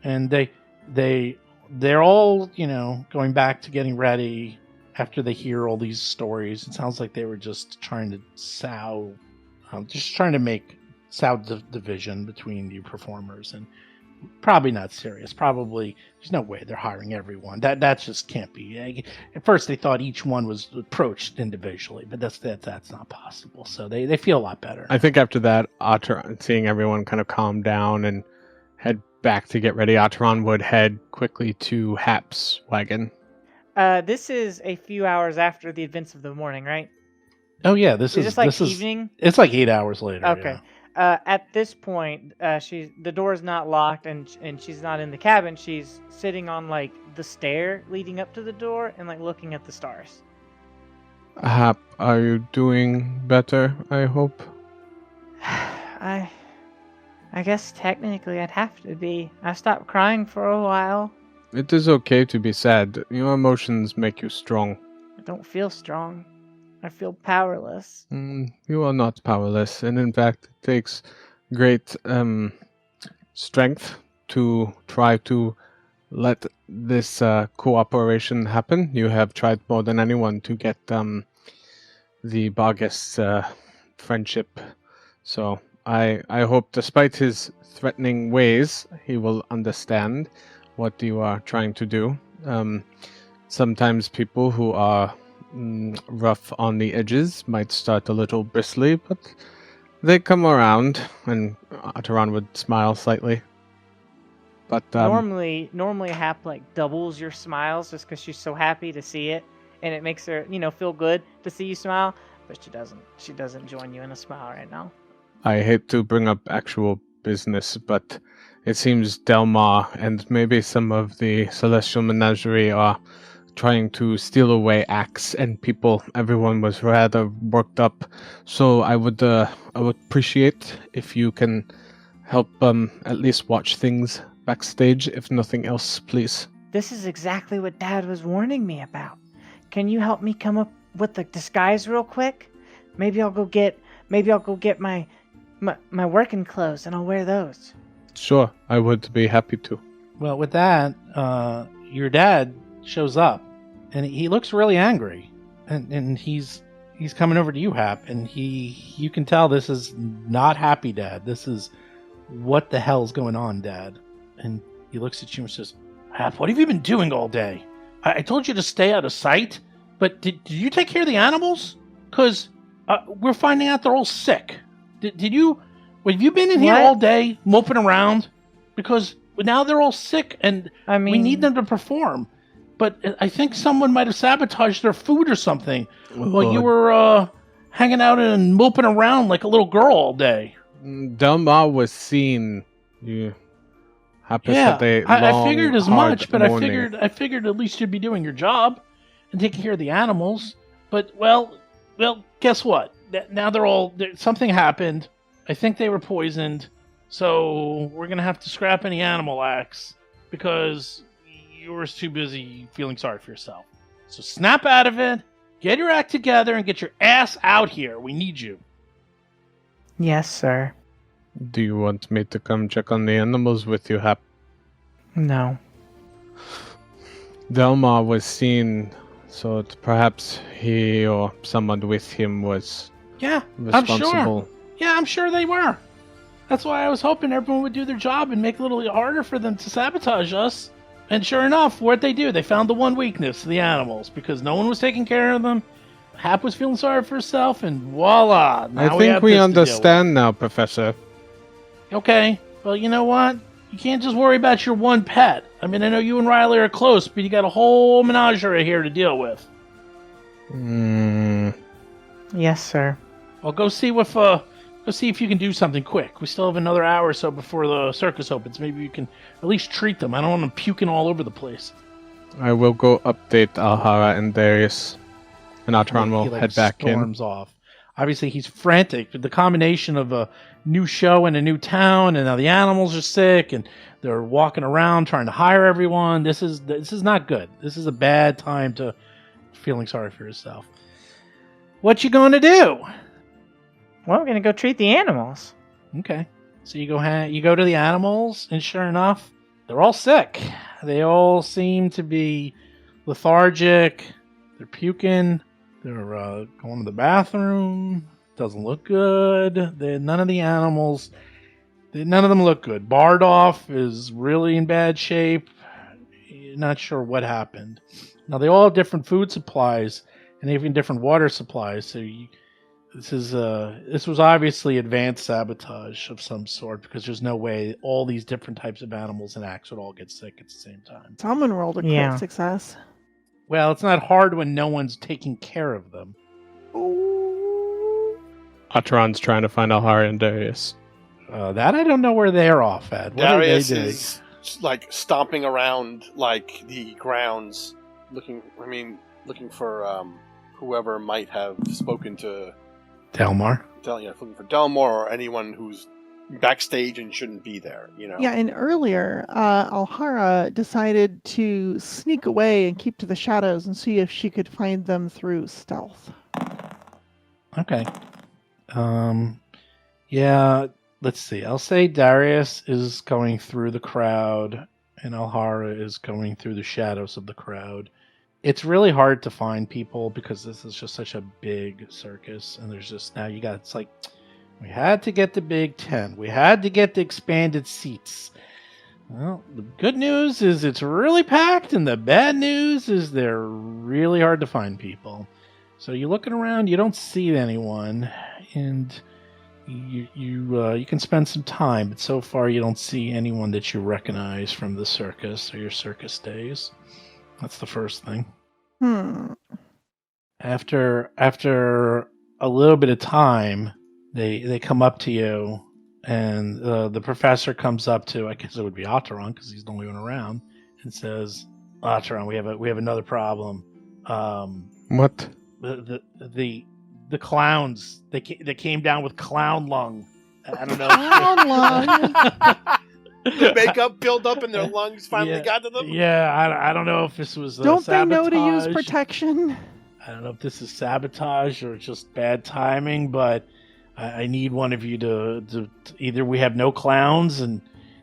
and they're all going back to getting ready after they hear all these stories. It sounds like they were just trying to make division between the performers, and probably not serious. Probably there's no way they're hiring everyone. That just can't be. At first they thought each one was approached individually, but that's not possible. So they feel a lot better. I think after that, seeing everyone kind of calm down and head back to get ready, Acheron would head quickly to Hap's wagon. This is a few hours after the events of the morning, right? Oh yeah, this is evening. It's like 8 hours later. Okay. Yeah. At this point, the door's not locked and she's not in the cabin. She's sitting on like the stair leading up to the door and like looking at the stars. Hap, are you doing better? I hope. I guess technically I'd have to be. I stopped crying for a while. It is okay to be sad. Your emotions make you strong. I don't feel strong. I feel powerless. You are not powerless, and in fact, it takes great strength to try to let this cooperation happen. You have tried more than anyone to get the Barghest's friendship. So I hope, despite his threatening ways, he will understand what you are trying to do. Sometimes people who are rough on the edges might start a little bristly, but they come around, and Ataran would smile slightly. But normally Hap like doubles your smiles just because she's so happy to see it, and it makes her feel good to see you smile. But she doesn't join you in a smile right now. I hate to bring up actual business, but it seems Delmar and maybe some of the Celestial Menagerie are trying to steal away Axe and people. Everyone was rather worked up, so I would appreciate if you can help at least watch things backstage, if nothing else, please. This is exactly what Dad was warning me about. Can you help me come up with the disguise real quick? Maybe I'll go get my working clothes and I'll wear those. Sure, I would be happy to. Well, with that, your dad shows up, and he looks really angry, and he's coming over to you, Hap, and you can tell this is not happy, Dad. This is, what the hell's going on, Dad? And he looks at you and says, Hap, what have you been doing all day? I told you to stay out of sight, but did you take care of the animals? Because we're finding out they're all sick. Have you been in here all day moping around? Because now they're all sick, and we need them to perform. But I think someone might have sabotaged their food or something while you were hanging out and moping around like a little girl all day. Delmar was seen. You happens yeah, that they I figured as much, but morning. I figured at least you'd be doing your job and taking care of the animals. But well, guess what? Now something happened. I think they were poisoned, so we're gonna have to scrap any animal acts because you were too busy feeling sorry for yourself. So snap out of it, get your act together, and get your ass out here. We need you. Yes, sir. Do you want me to come check on the animals with you, Hap? No. Delmar was seen, so perhaps he or someone with him was responsible. I'm sure. Yeah, I'm sure they were. That's why I was hoping everyone would do their job and make it a little harder for them to sabotage us. And sure enough, what'd they do? They found the one weakness, the animals, because no one was taking care of them. Hap was feeling sorry for herself, and voila! I think we understand now, Professor. Okay, well, you know what? You can't just worry about your one pet. I mean, I know you and Riley are close, but you got a whole menagerie here to deal with. Yes, sir. Well, go see if you can do something quick. We still have another hour or so before the circus opens. Maybe you can at least treat them. I don't want them puking all over the place. I will go update Alhara and Darius, and Atron will head back in. Storms off. Obviously, he's frantic. The combination of a new show in a new town, and now the animals are sick, and they're walking around trying to hire everyone. This is not good. This is a bad time to feeling sorry for yourself. What you going to do? Well, we're gonna go treat the animals. Okay. So you go to the animals, and sure enough, they're all sick. They all seem to be lethargic. They're puking. They're going to the bathroom. Doesn't look good. None of the animals. None of them look good. Bardoff is really in bad shape. Not sure what happened. Now they all have different food supplies and even different water supplies. So this was obviously advanced sabotage of some sort, because there's no way all these different types of animals and acts would all get sick at the same time. Someone rolled a crit success. Well, it's not hard when no one's taking care of them. Atron's trying to find Alhara and Darius. That I don't know where they're off at. What Darius are they doing? is like stomping around like the grounds, looking for whoever might have spoken to Delmar. Looking for Delmar or anyone who's backstage and shouldn't be there. Yeah, and earlier, Alhara decided to sneak away and keep to the shadows and see if she could find them through stealth. Okay. Yeah, let's see. I'll say Darius is going through the crowd and Alhara is going through the shadows of the crowd. It's really hard to find people because this is just such a big circus, and there's just now it's like we had to get the big tent, we had to get the expanded seats. Well, the good news is it's really packed, and the bad news is they're really hard to find people. So you're looking around, you don't see anyone, and you can spend some time, but so far you don't see anyone that you recognize from the circus or your circus days. That's the first thing. After a little bit of time, they come up to you. And the professor comes up to, I guess it would be Otteron, because he's the only one around, and says, "Otteron, we have another problem. What? The clowns they came down with clown lung. I don't know. Clown lung. The makeup built up in their lungs finally got to them. Yeah, I don't know if this was Don't sabotage. they know to use protection? I don't know if this is sabotage or just bad timing, but I need one of you to either we have no clowns and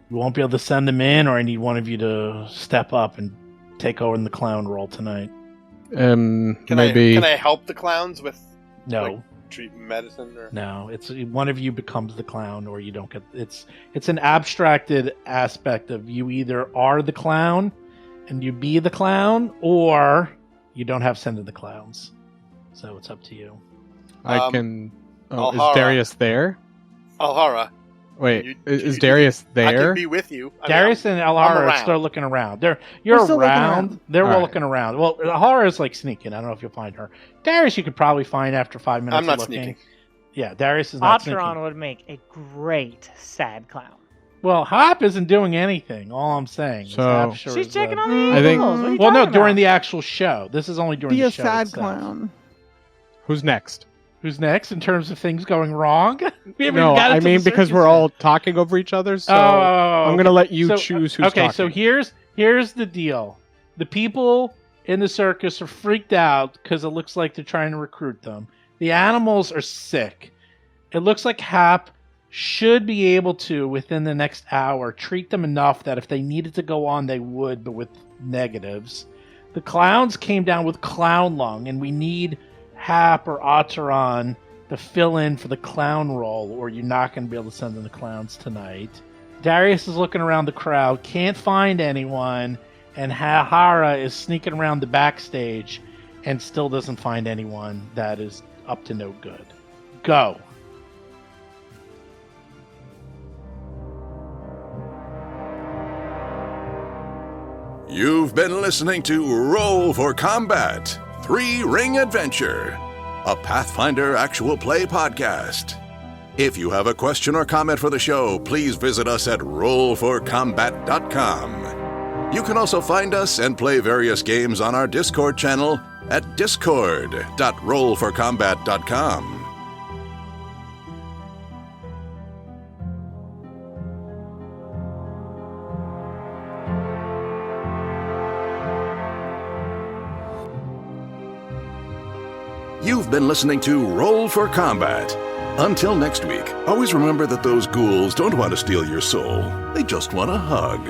we won't be able to send them in, or I need one of you to step up and take over in the clown role tonight." Can I help the clowns with treatment medicine? Or? No, it's one of you becomes the clown, or you don't get. It's an abstracted aspect of you either are the clown and you be the clown, or you don't have send in the clowns. So it's up to you. I can. Oh, Alhara. Is Darius there? Alhara. Wait, is Darius there? I can be with you. Darius and Alhara are still looking around. You're around. They're all looking around. Well, Alhara is like sneaking. I don't know if you'll find her. Darius, you could probably find after 5 minutes. I'm not of looking. sneaking. Yeah, Darius is not Otteron sneaking. would make a great sad clown. Well, Hop isn't doing anything. All I'm saying. So- Hop sure She's is, checking on the I think- animals. What are you Well, no, talking during about? the actual show. This is only during Be the a show sad itself. clown. Who's next? Who's next in terms of things going wrong? We haven't No, got I into the mean because circus we're yet. all talking over each other, so I'm going to let you choose who's okay, talking. so here's the deal. The people in the circus are freaked out because it looks like they're trying to recruit them. The animals are sick. It looks like Hap should be able to, within the next hour, treat them enough that if they needed to go on, they would, but with negatives. The clowns came down with clown lung, and we need Hap or Otteron to fill in for the clown role, or you're not going to be able to send in the clowns tonight. Darius is looking around the crowd, can't find anyone, and Hara is sneaking around the backstage and still doesn't find anyone that is up to no good. Go. You've been listening to Roll for Combat 3-Ring Adventure, a Pathfinder actual play podcast. If you have a question or comment for the show, please visit us at rollforcombat.com. You can also find us and play various games on our Discord channel at discord.rollforcombat.com. You've been listening to Roll for Combat. Until next week, always remember that those ghouls don't want to steal your soul. They just want a hug.